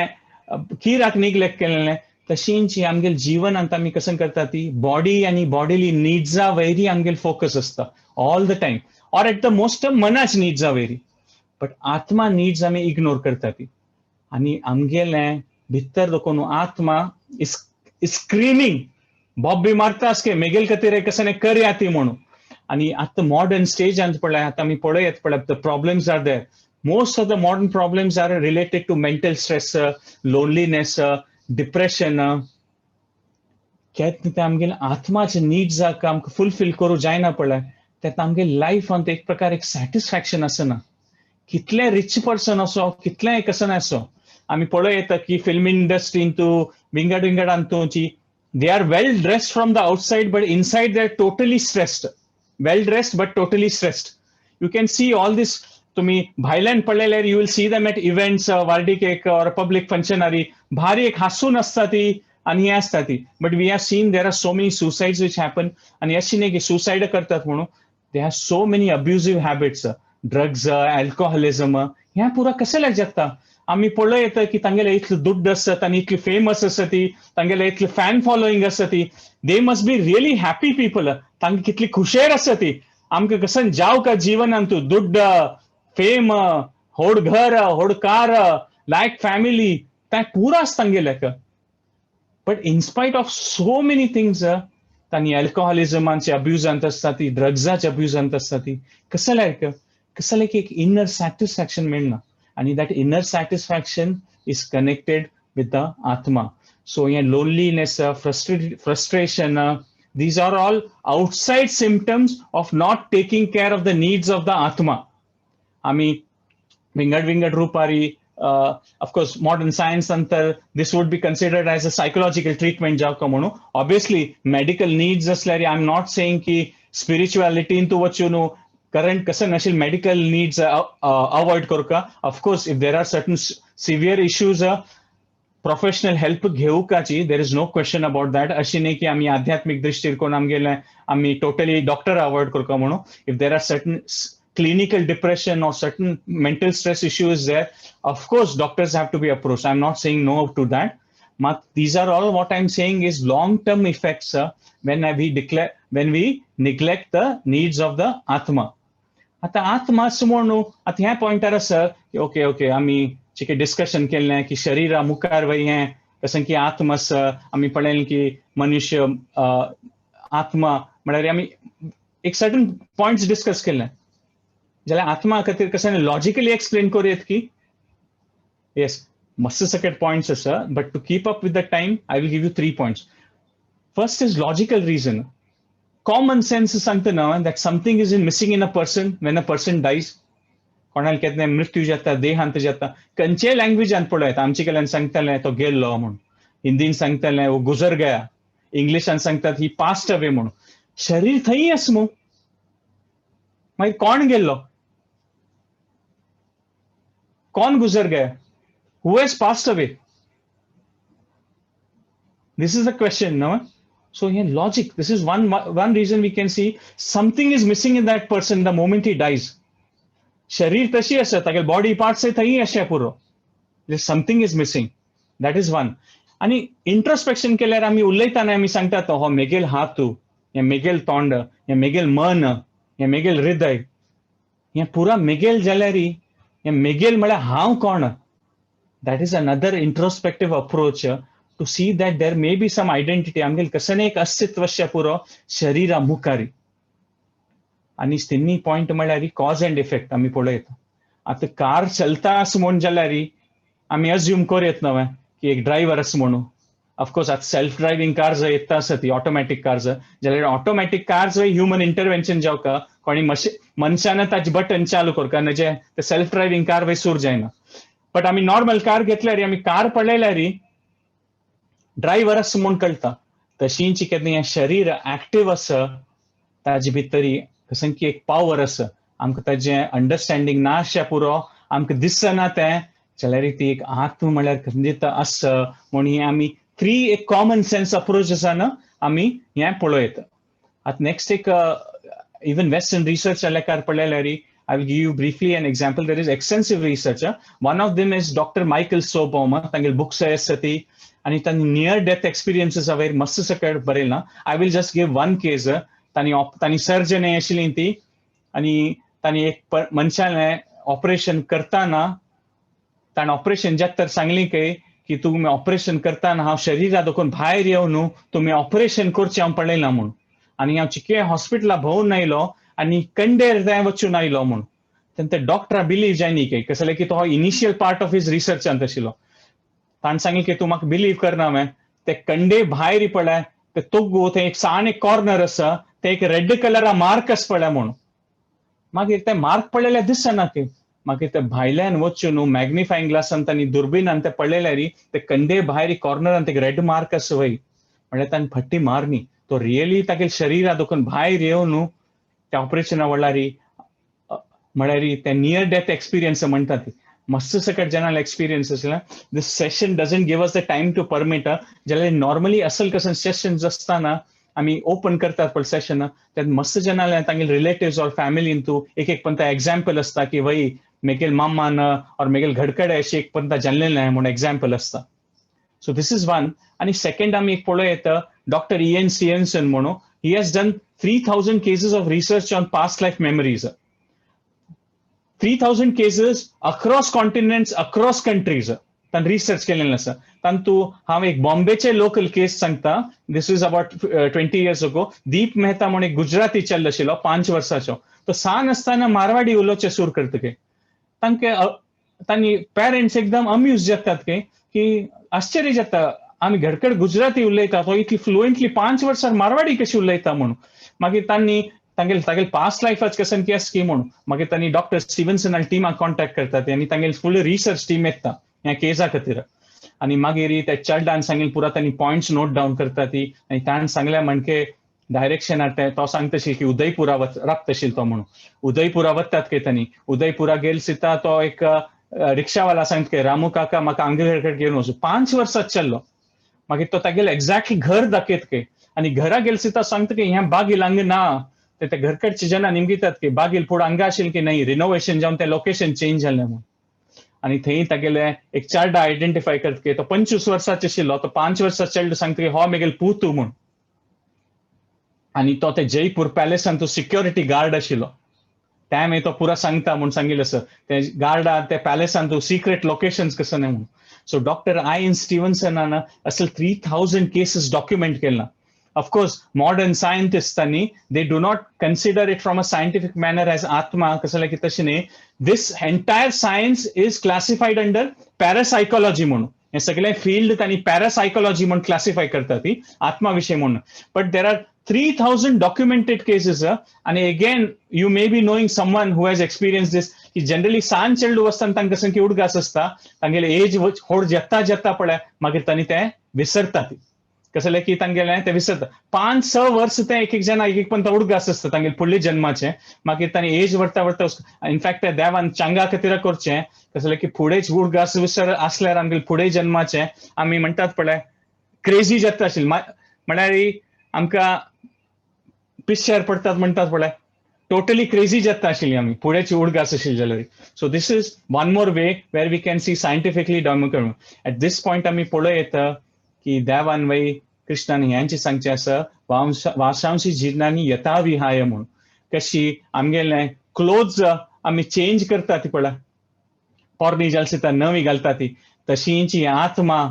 किराक निग्लेक्ट केलेलें तशींच आमगेल जिवनांत आमी कसं करता ती बॉडी आनी बॉडीली निड्जा वयरी आमगेल फोकस आसता all the time or at the most मनाच निड्जा वयरी बट आत्मा निड्स आमी इग्नोर करता ती आनी आमगेलें भितर दोकोन आत्मा इज स्क्रीमिंग बॉबी मारतास के मेगेल खातीर कसं करया ती म्हणून आनी आतां मॉडर्न स्टेजांत पळय आतां आमी पळयत पळय the problems are there most of the modern problems are related to mental stress loneliness depression केत आमगेल आत्माचे नीड्स आमकां फुलफिल करूं जायना पळय तेत आमगे लायफांत एक प्रकार एक सॅटिस्फॅक्शन आसना कितले रिच पर्सन असो कितलेंय कसं आसो आमी पळय येता की फिल्म इंडस्ट्रीन तूं विंगडान तुमची they are well dressed from the outside but inside they are totally stressed well dressed but totally stressed you can see all this तुम्ही भायल्यान पळयल्यार you will see them at events वार्डीक एक ऑर पब्लीक फंक्शनारी भारी एक हांसून आसता ती आनी हें आसता ती but we have seen there are so many suicides which happen आनी अशी न्ही की सुसायड करतात म्हणून they have so many abusive habits drugs alcoholism हें पुरा कशें जाता आमी पळय येता की तांगेले इतलें दुड्ड आसत आनी इतली फेमस आसा ती तांगेले इतलें फॅन फॉलोईंग आसा ती they must be really happy people तांकां कितली खुशेर आसा ती आमकां कसं जावं का जिवनांत दुड्ड फेम, होड घर, होड कार, लायक फॅमिली, ते पुरा आसतांगेले. But in spite of so many things तांणी अल्कोहोलिजमाचे अब्युजांत आसता ती, ड्रग्साचे अब्युजांत आसता ती, कसं लायक एक इनर सॅटिस्फॅक्शन मेळना. आणि that inner satisfaction is connected with the आत्मा. सो हे loneliness, frustration, these are all outside symptoms of not taking care of the needs of the atma. आम्ही विंगड रूपारी, ऑफकोर्स मॉडर्न सायन्स नंतर this would be considered as a psychological treatment जावं म्हणून. Obviously medical needs असल्यार I am not saying की स्पिरिच्युअलिटीन तूं वचून करंट कसं नाशिल्ले मेडिकल नीड्स अवॉइड करका. Of course if there are certain severe issues professional help घेवकाची, there is no question about that. अशी नाही की आम्ही आध्यात्मिक दृष्टीकोन आमगेले आम्ही टोटली डॉक्टर अवॉइड करका म्हणून. If there are certain clinical depression or certain mental stress issues there, of course doctors have to be approached. I'm not saying no to that, but these are all what I'm saying is long term effects when we neglect the needs of the atma. आता आत्मा म्हणून आता ह्या पॉइंटार आसा okay आम्ही जे discussion केल्लें की शरीरा मुखार वय हें कसं की आत्मा आसा, आम्ही पळयलें की मनुष्य आत्मा म्हळ्यार आम्ही एक सर्टन पॉइंट्स डिस्कस केल्ले. जाल्यार आत्मा खातीर कशें लॉजिकली एक्सप्लेन करूं की येस मस्त सकट पॉइंट्स आसा, but to keep up with the time I will give you 3 points. First is logical reason. Common sense सांगता ना that something is missing in a person when a person dies. कोणाला केन्ना मृत्यू जाता, देहांत जाता, खंयचे लँग्वेजान पळयत, आमचे कडल्यान सांगताले तो गेल्लो म्हणून, हिंदीन सांगताले वो गुजर गया, इंग्लिशान सांगतात ही पास्ट अवे म्हणून. शरीर थंय आसा मू, मागीर कोण गेल्लो, कौन गुजर गया, who has passed away? This is the question, no? So here logic, this is one reason we can see something is missing in that person the moment he dies. शरीर तशी आसा, तागे बॉडी पार्ट्स थंय अशे पुरो, something is missing, that is one. आणि introspection केल्यार आमी उलयताना आमी सांगतात हो मेगेल हातू, हे मेगेल तोंड, हे मेगेल मन, हे मेगेल हृदय, हे पुरा मेगेल जाल्यार हे मेगेल म्हळ्यार हांव कोण. that is another introspective approach to see that there may be some identity. आमगेल कसं एक अस्तित्व पुरो शरीरा मुखारी. आणि तिन्ही पॉइंट म्हळ्यार कॉज अँड इफेक्ट आम्ही पळयता. आता कार चलता असं म्हण जाल्यार आम्ही अज्युम करूं नव्हे की एक ड्रायव्हर असं म्हणू. ऑफकोर्स आता सेल्फ ड्रायव्हिंग कार्स येता आसा ती ऑटोमॅटिक कार्स, जाल्यार ऑटोमॅटिक कार्स ह्युमन इंटरव्हेन्शन जावका, कोणी मनशान ताचे बटन चालू करका, म्हणजे ते सेल्फ ड्रायव्हिंग कार सुरू जायना. बट आम्ही नॉर्मल कार घेतल्यार आम्ही कार पळयल्यार ड्रायव्हर असं म्हूण कळटा. तशींच केन्ना शरीर ऍक्टिव्ह आसा, ताजे भितर कसं की एक पावर आसा, आमकां ताजें अंडरस्टँडिंग ना अशें पुरो आमकां दिसना तें, जाल्यार ती एक आत्म म्हळ्यार खंडीत आसा म्हूण ही आमी एक कॉमन सेन्स अप्रोच आसा आमी हें पळयता. आतां नेक्स्ट एक इवन वेस्टर्न रिसर्च जाल्यार पळयल्यार I will give you briefly an example. There is extensive research. One of them is Dr. Michael Sobom. तांगेल बुक्स आसा ती आणि तांणी नियर डेथ एक्सपिरियन्सेस वयर मस्त सकट बरयलां. I will just give one case. तांणी सर्जन आशिल्ली ती आणि तांणी एक मनशाले ऑपरेशन करताना ताणें ऑपरेशन जाता तर सांगली की तुम्ही ऑपरेशन करताना हांव शरीरा दोखून भायर येवन न्हू तुम्ही ऑपरेशन करचें हांव पळयलां म्हूण. आणि हांव चिके हॉस्पिटला भोंवून आयलो आणि कंडेर जाय वचून आयलो म्हूण. तेन्ना ते डॉक्टरा बिलीव जायनी कसं की तो इनिशियल पार्ट ऑफ हिज रिसर्चांत आशिल्लो. ताणें सांगलें की तूं म्हाका बिलीव करना हांवें, ते कंडे भायर पळय, ते तोग्गू थंय एक सान एक कॉर्नर आसा, ते एक रेड कलरा मार्क आसा पळय म्हूण. मागीर ते मार्क पळयल्यार दिसना की मागीर ते भायल्यान वचून मॅग्निफायिंग ग्लासान तांणी दुर्बिनान ते पळयल्यार ते कंडे भायर कॉर्नरान एक रेड मार्क आसा वय, म्हळ्यार ताणें फट्टी मारनी. तो रियली तागे शरिरा दोखून भायर येवन त्या ऑपरेशना वडल्यार म्हळ्यार ते नियर डेथ एक्सपिरियन्स म्हणटा ती मस्त सकट जनाल एक्सपिरियन्स आसला. This session doesn't give us the time to permit, जाल्यार नॉर्मली असल कसं सेशन्स आसतना आम्ही ओपन करतात पण सेशन त्यात मस्त जनाले तांगेल रिलेटिव्स और फॅमिलीन तू एक पंता एक्झाम्पल असता की वय मेगेल मामान और मेगेल घडकडे अशी एक पंता जाल्लेलें म्हणून एक्झाम्पल असता. So this is one. आणि सेकंड आम्ही एक पळयत डॉक्टर इएन स्टीव्हनसन म्हणून. He has done 3000 cases of research on past life memories. 3000 cases across continents across countries तान रिसर्च केलेलें आसा. तांतू हांव एक बॉम्बेचे लोकल केस सांगता. दिस इज अबाउट 20 years ago. दीप मेहता म्हणून एक गुजराती चेडो आशिल्लो 5 वर्सांचो. तो सान आसतना मारवाडी उलोवचे सुरू करतके तांके तांणी पेरेंट्स एकदम अम्यूज जातात की आश्चर्य जाता. आमी घडकड गुजराती उलयता तो इतली फ्लुएंटली 5 वर्सां मारवाडी कशी उलयता म्हणून. मागीर तांणी तांगेल पास्ट लायफाच कसन केस की म्हणून मागीर तांणी डॉक्टर स्टिवन्सन टिमाक कॉन्टॅक्ट करतात आनी तांगेल फुल रिसर्च टीम येता ह्या केसा खातीर. आनी मागीर त्या चेड्यान सांगेल पुरा तांणी पॉयंट्स नोट डावन करता ती आनी ताणें सांगल्या म्हणके डायरेक्शनार तो सांगतशी की उदयपुरा राबतशील तो म्हणून. उदयपुरा वतात के तांणी. उदयपुरा गेल सिता तो एक रिक्षावाला सांगता के रामू काका म्हाका हांगे घेवन वचूं. 5 वर्सां चल्लो. मागीर तो तागेलें एक्झॅक्टली घर दाखयत के आनी घरा गेल सिता सांगता की ह्या बागील हांगा ना. ते घरकडचे जना निमगितात की बागील फुडें हांगा आशिल्लें की नाही रिनोवेशन जावन तें लोकेशन चेंज जालें म्हणून. आनी थंय तागेले एक चार्डा आयडेंटिफाय करता की तो 25 वर्सांचो आशिल्लो. तो 5 वर्सां चेडो सांगता की हो म्हगेल पूत म्हूण. आनी तो ते जयपूर पॅलेसान तो सिक्युरिटी गार्ड आशिल्लो. त्या मागीर तो पुरा सांगता म्हूण सांगिल्लो सर. ते गार्डा ते पॅलेसान तो सिक्रेट लोकेशन्स कसं नाही म्हणून. सो डॉक्टर आयन स्टिवन्सनान असल 3000 केसेस डॉक्युमेंट केला. Of course, modern scientists they do not consider it from a scientific manner as atma कसं की तशी नाही. This entire science is classified under parapsychology म्हणून. हे सगळे फील्ड त्यांनी पॅरासायकोलॉजी म्हणून क्लासिफाय करतात ती आत्माविषयी म्हणून. But there are 3000 documented cases. आणि again you may be knowing someone who has experience this की जनरली सान चेडू आसतना तांकां कसं की उडगास आसता. तांगेले एज व्हड जेता जेता पळय मागीर तांणी ते विसरतात. कसले की तांगेले ते विसरता. 5-6 वर्स ते एक जना एक पण उडगास आसता तांगेले फुडले जन्माचे. मागीर तांणी एज व्हरता व्हरता इनफॅक्ट ते देवान चांगा खातीर करचें कसले की फुडेंच उडगास विसर आसल्यार आमगे फुडें जन्माचे आमी म्हणटात पळय क्रेझी जाता आशिल्ली. म्हळ्यार आमकां पिश्यार पडटात म्हणटात पळय टोटली क्रेझी जाता आशिल्ली आमी फुडेंची उडगास आशिल्ली जाल्यार. So this is one more way where we can see scientifically document. At this point आमी पळयत की देवान वय कृष्णान ह्यांची सांगचे आसा वासांशी जिर्णांनी यथा विहाय म्हणून. कशी आमगेले क्लोथ्स आमी चेंज करता ती पळय पोरणी जलसिता नवी घालता ती तशींची आत्मा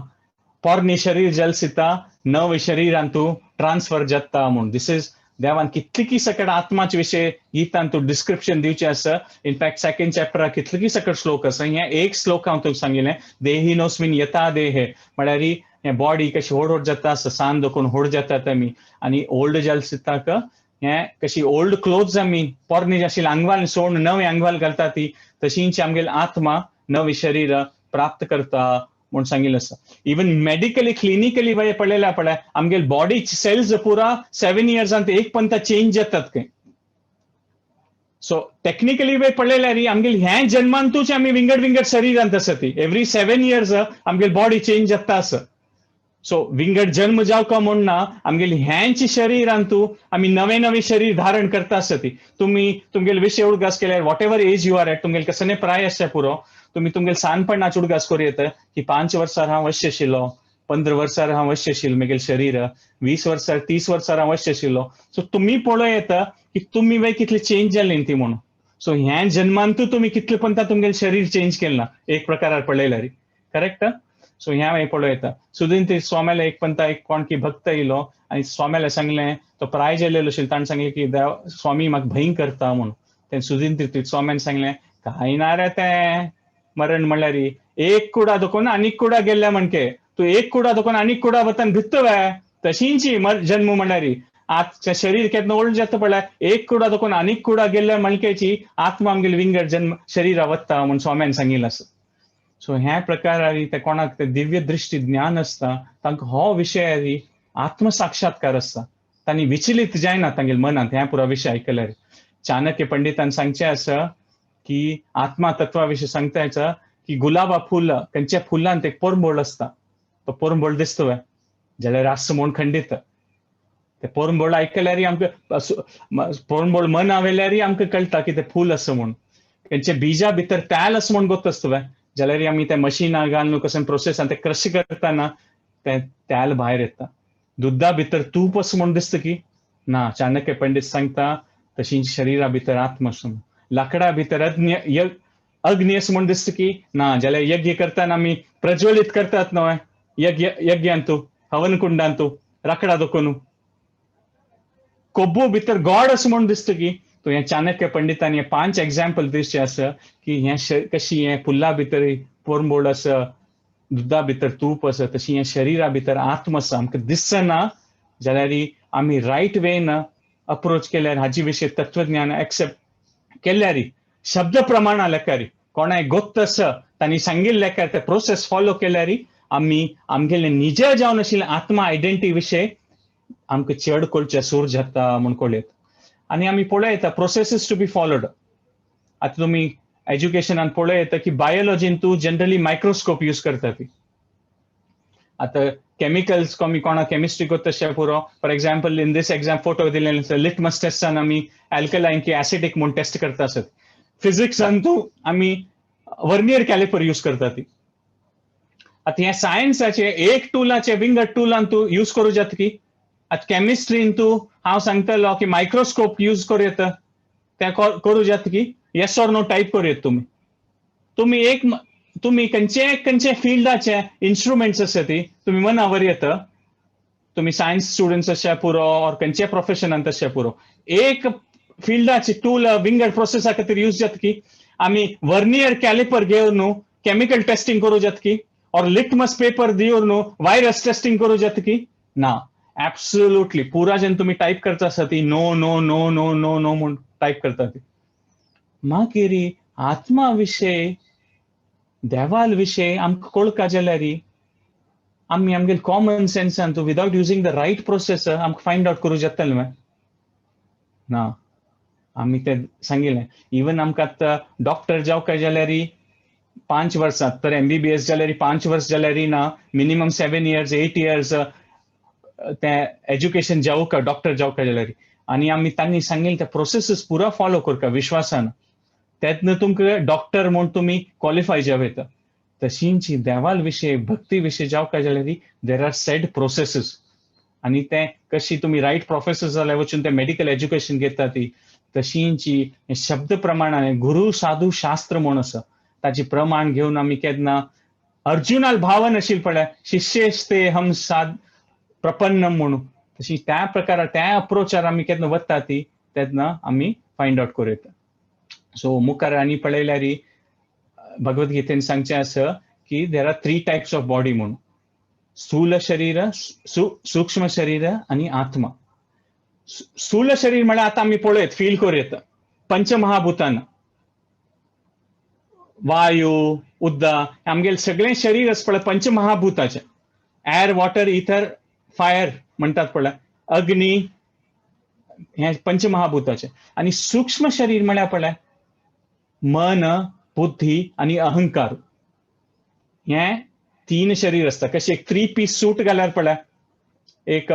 पोरणी शरीर जलसिता नव शरीरान तूं ट्रान्सफर जाता म्हणून. दिस इज देवान कितली सकट आत्माचे विशय गीतान तूं डिस्क्रिप्शन दिवचें आसा. इनफॅक्ट सेकंड चॅप्टराक कितली सकट श्लोक आसा. हे एक श्लोक हांव तुका सांगिल्लें देहिनोस्मिन यथा देहे म्हळ्यार हें बॉडी कशी व्हड व्हड जाता सान दोखून व्हड जातात आमी. आनी ओल्ड जलसिताक हें कशी ओल्ड क्लोथ्स आमी पोरणी आशिल्ली आंगवाल सोडून नवी आंगवाल घालता ती तशींच आमगेली आत्मा नवी शरीर प्राप्त करता म्हणून सांगिल्लें आसा. इवन मेडिकली क्लिनिकली पळयल्यार पळय आमगेले बॉडी सेल्स पुरा 7 yearsआंत एक पंत चेंज जातात खंय. सो टेक्निकली पळयल्यार आमगेली ह्या जन्मांतूच आमी विंगड विंगड शरीरांत आसा ती. एवरी 7 years आमगेली बॉडी चेंज जाता आसा. सो विंगड जन्म जावका म्हणना आमगेली ह्यांची शरीरांतू आमी नवे नवे शरीर धारण करता आसा ती. तुमी तुमगेले विशय उडगास केल्यार whatever age you are at तुमगेले कसले प्राय आसचे पुरो तुमी तुमगेले सानपणाचे उडगास करूं येता की 5 वर्सार हांव अशें आशिल्लो 15 वर्सार हांव अशें आशिल्लो म्हगेलें शरीर 20 वर्सार 30 वर्सार हांव अशें आशिल्लो. सो तुमी पळोवं येता की तुमी वय कितले चेंज जाली ती म्हणून. सो ह्या जन्मांतू तुमी कितले पंता तुमगेलें शरीर चेंज केलें ना एक प्रकारार पळयल्यार. करेक्ट. सो ह्या वेळी पळोवं येता. सुदीन स्वाम्याला एक पंता एक कोण की भक्त येयलो आनी स्वाम्याला सांगलें तो प्राय जाल्लेलो आशिल्लो ताणें सांगलें की स्वामी म्हाका भंय करता म्हणून. तें सुदीन स्वाम्यान सांगलें कांय ना रे तें मरण म्हणल्यार एक कुडा दुखून आनीक कुडा गेल्ल्या म्हणके तूं एक कुडा दुखून आनीक कुडा वतान भित्त वय तशींची जन्म म्हणल्यार आज शरीर केन्ना ओल्ड जाता पळय एक कुडा दुखून आनीक कुडा गेल्ल्या म्हणकेची आत्मा आमगेली विंगड जन्म शरीरा वता म्हणून स्वाम्यान सांगिल्लें आसा. सो ह्या प्रकारार ते कोणाक ते दिव्य दृष्टी ज्ञान आसता तांकां हो विशय आत्मसाक्षात्कार आसता. तांणी विचलीत जायना तांगेल्या मनांत ह्या पुरा विशय आयकल्यार. चाणक्य पंडितान सांगचें आसा की आत्मा तत्वा विशय सांगता आसा की गुलाबा फूल खंयच्या फुलांत एक पोरंबोळ आसता. तो पोरंबोळ दिसता वय जाल्यार आस म्हूण खंडीत. ते पोरंबोळ आयकल्यार आमकां पोरंबोळ मन आवेल्यार आमकां कळटा की ते फूल आसा म्हूण. खंयचे बिजा भितर तेल आसा म्हूण गोत आसता वय जाल्यार आमी ते मशिनां घालून कसं प्रोसेसान ते क्रश करतना ते तेल भायर येता. दुधा भितर तूप आसा म्हूण दिसता की ना. चाणक्य पंडित सांगता तशी शरिरा भितर आत्मा आसा. लाकडा भितर अग्नी असं म्हण दिसत की ना जाल्यार यज्ञ करताना आमी प्रज्वलित करतात न्हय यज्ञांतू हवन कुंडांतू लाकडा दोकोनू कोब्बू भितर गॉड असं म्हण दिसत की तो हे चाणक्य पंडितांनी 5 एग्जाम्पल दिवचे आसा की हे कशी हे फुल्ला भितर पोरंबोळ आसा दुधा भितर तूप आसा तशी हे शरिरा भितर आत्मा आसा आमकां दिसना जाल्यार आमी रायट वेन अप्रोच केल्यार हाजी विशीं तत्वज्ञान एक्सेप्ट केल्यार शब्द प्रमाणा लेकार कोणाय गोत्त आसा तांणी सांगिल्ले लेकार ते प्रोसेस फॉलो केल्यार आमी आमगेले निज जावन आशिल्ले आत्मा आयडेंटिटी विशयी आमकां चड करचे सूर जाता म्हूण कळयत आनी आमी पळयता प्रोसेसीस टू बी फॉलोड आतां तुमी एज्युकेशनान पळयता की बायोलॉजीन तूं जनरली मायक्रोस्कोप यूज करता ती आतां केमिकल्स कमी कोणा केमिस्ट्री करता तशें पुरो for example in this exam photo दिले लिटमस टेस्टान आमी अल्कलायन की एसिडिक म्हूण टेस्ट करता आसत फिजिक्सान तूं आमी वर्नियर कॅलिपर यूज करता ती आतां हे सायन्साचे एक टुलाचे विंगड टुलान तूं यूज करूं जाता की आतां केमिस्ट्रीन तूं हांव सांगतलो की मायक्रोस्कोप यूज करूं येता ते करूं जाता की येस ऑर नो टायप करूं येता तुम्ही खंयचे फिल्डाचे इन्स्ट्रुमेंट्स आसा ती तुम्ही मनावर येता तुम्ही सायन्स स्टुडंट्स अशे पुरो और खंयचे प्रोफेशनान तशें पुरो एक फिल्डाचे टूल विंगड प्रोसेसा खातीर यूज जाता की आमी वर्नियर कॅलिपर घेवन न्हू केमिकल टेस्टिंग करूं जाता की और लिटमस पेपर दिवन न्हू वायरस टेस्टिंग करूं जाता की ना एब्सोल्युटली पुरा जेन्ना तुम्ही टायप करता आसा ती no no no no no no म्हूण टायप करता ती मागीर आत्मा विशय देवाल विशय आमकां कळका जाल्यार आमी आमगेले कॉमन सेन्सान तूं without using the right process आमकां फायंड आउट करूं जातालें ना आमी ते सांगिल्लें इवन आमकां आतां डॉक्टर जावपाक जाल्यार 5 वर्सां तर MBBS जाल्यार 5 वर्स जाल्यार ना मिनिमम 7 years 8 years ते एज्युकेशन जावका डॉक्टर जावका जाल्यार आनी आमी तांणी सांगिल्ले ते प्रोसेसीस पुरा फॉलो करता विश्वासान तेन्ना तुमकां डॉक्टर म्हूण तुमी क्वॉलिफाय जावयता तशींची देवाल विशय भक्ती विशय जावका जाल्यार देर आर सेट प्रोसेसीस आनी ते कशी तुमी रायट प्रोफेसर जाल्यार वचून ते मेडिकल एज्युकेशन घेता ती तशींची शब्द प्रमाणान गुरु साधू शास्त्र म्हूण आसा ताचे प्रमाण घेवन आमी केन्ना अर्जुनाल भावन आशिल्ली पळय शिष्येस्ते हम साध प्रपन्नम म्हणून तशी त्या प्रकारा त्या अप्रोचार आमी केन्ना वता ती तेन्ना आमी फायंड आउट करूं येता सो मुखार आनी पळयल्यार भगवद्गीतेन सांगचें आसा की there are 3 types of body म्हणून स्थूल शरीर सूक्ष्म शरीर आनी आत्मा स्थूल शरीर म्हळ्यार आतां आमी पळयत फील करूं येता पंचमहाभूतान वायू उद्दा आमगेले सगळे शरीर आसा पळय पंचमहाभूताचे एअर वॉटर इथर फायर म्हणटात पळय अग्नी हे पंचमहाभूताचे आणि सूक्ष्म शरीर म्हळ्यार पळय मन बुद्धी आणि अहंकार हे 3 शरीर असता कशी एक 3-piece सूट घाल्यार पळय एक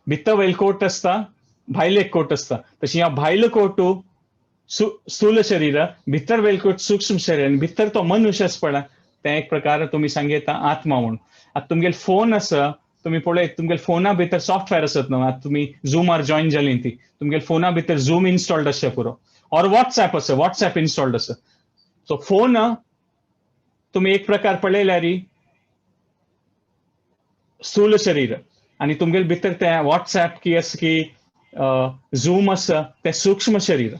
भितर वयल कोट असता भायले कोट असता तशी ह्या भायलो कोट स्थूल शरीर भितर वयल कोट सूक्ष्म शरीर आणि भितर तो मनुष्य आसा पळय ते एक प्रकार तुम्ही सांगता आत्मा म्हणून आता तुमगेले फोन आसा तुम्ही पळय तुमगेले फोना भितर सॉफ्टवेअर आसत न्हू आता तुम्ही झूमार जॉईन जाली ती तुमगेले फोना भितर झूम इन्स्टॉल्ड आसचे पुरो और व्हॉट्सएप आसा व्हॉट्सएप इन्स्टॉल्ड आसा सो फोन तुम्ही एक प्रकार पळयल्यार स्थूल शरीर आणि तुमगेले भितर ते व्हॉट्सएप की आसा की झूम आसा ते सूक्ष्म शरीर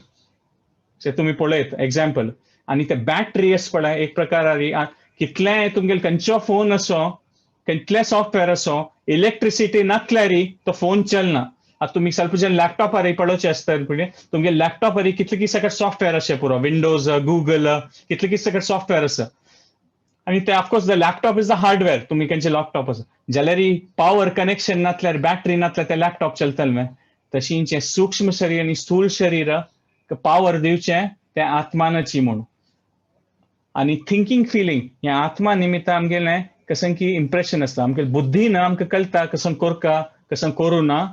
ते तुम्ही पळयत एग्जाम्पल आणि ते बॅटरी आसा पळय एक प्रकार कितले तुमगेले खंयचो फोन असो कितले सॉफ्टवेअर असो इलेक्ट्रिसिटी नासल्यार तो फोन चलना आता तुम्ही ಸ್ವಲ್ಪ जन लॅपटॉपार पळोवचे आसता तुमगे लॅपटॉपार कितले की सगळे सॉफ्टवेअर असे पुरो विंडोज गूगल कितले की सगळे सॉफ्टवेअर आसा आणि ते of course the laptop is the hardware तुम्ही खंयचे लॅपटॉप आसा जाल्यार पॉवर कनेक्शन नासल्यार बॅटरी नासल्यार ते लॅपटॉप चलतले न्हय तशींचे सूक्ष्म शरीर आणि स्थूल शरीर पॉवर दिवचे ते आत्मानाची म्हणून आणि थिंकिंग फिलिंग या आत्मा निमित्त आमगेले कसं की इम्प्रेशन असतं आमगे बुद्धीन आमकां कळटा कसं करका कसं करूं ना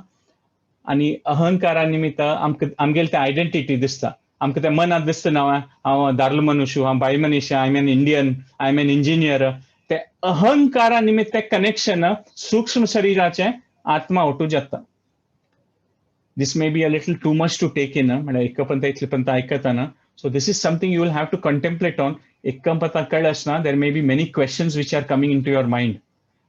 आणि अहंकारा निमित्त आमगेले ते आयडेंटिटी दिसता आमकां ते मनात दिसता ना हांव दादलो मनुष्य हांव बाय मनीस I am an Indian I am an engineer ते अहंकारा निमित्त ते कनेक्शन सूक्ष्म शरीराचे आत्मा ओटू जाता this may be a little too much to take in म्हणजे एक पण इतले पण ऐकता ना So this is something you will have to contemplate on. Ekkam pata kadasna, there may be many questions which are coming into your mind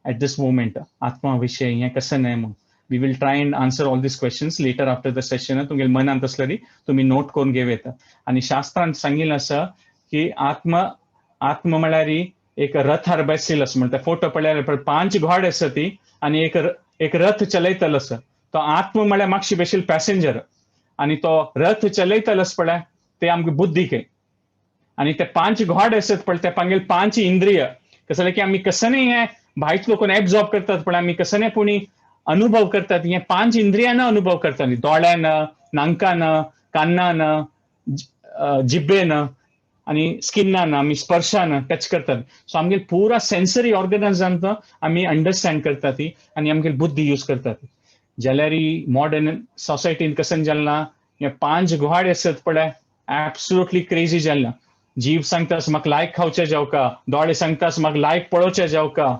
at this moment. Atma vishay हे कसं नाही म्हणून. We will try and answer all these questions later after the session. तुमगे मनांत असलेली तुम्ही note करून घेवेत. आणि शास्त्रांत सांगितलं असं की आत्म म्हळ्यार एक रथार बसलेलो असं म्हणटा. फोटो पळयल्यार 5 घोड आसा ती आणि एक रथ चलयतलो असं. तो आत्म म्हळ्यार मागशी बसलेलो पॅसेंजर आणि तो रथ चलयतलो असं पळय ते आमगे बुद्धीक आणि ते 5 घोड असत पण ते पांगेल 5 इंद्रिय कसं की आम्ही कसं नाही भाईच लोकांना ऍब्झॉर्ब करतात पण आम्ही कसं नाही पुणी अनुभव करतात. हे 5 इंद्रियानं अनुभव करतात. दोळ्यानं, नांकानं, कानानं, जिब्बेनं आणि स्किनानं आम्ही स्पर्शानं टच करतात. सो आमगे पुरा सेन्सरी ऑर्गनायझांत आम्ही अंडरस्टँड करतात आणि आमगे बुद्धी यूज करतात. जाल्यार मॉडर्न सोसायटीन कसं जालना हे 5 घोड असत पळय ऍब्सोल्युटली क्रेझी जालना. जीव सांगतास म्हाका लायक खावचे जावका, दोळे सांगतास म्हाका लायक पळोवचे जावका,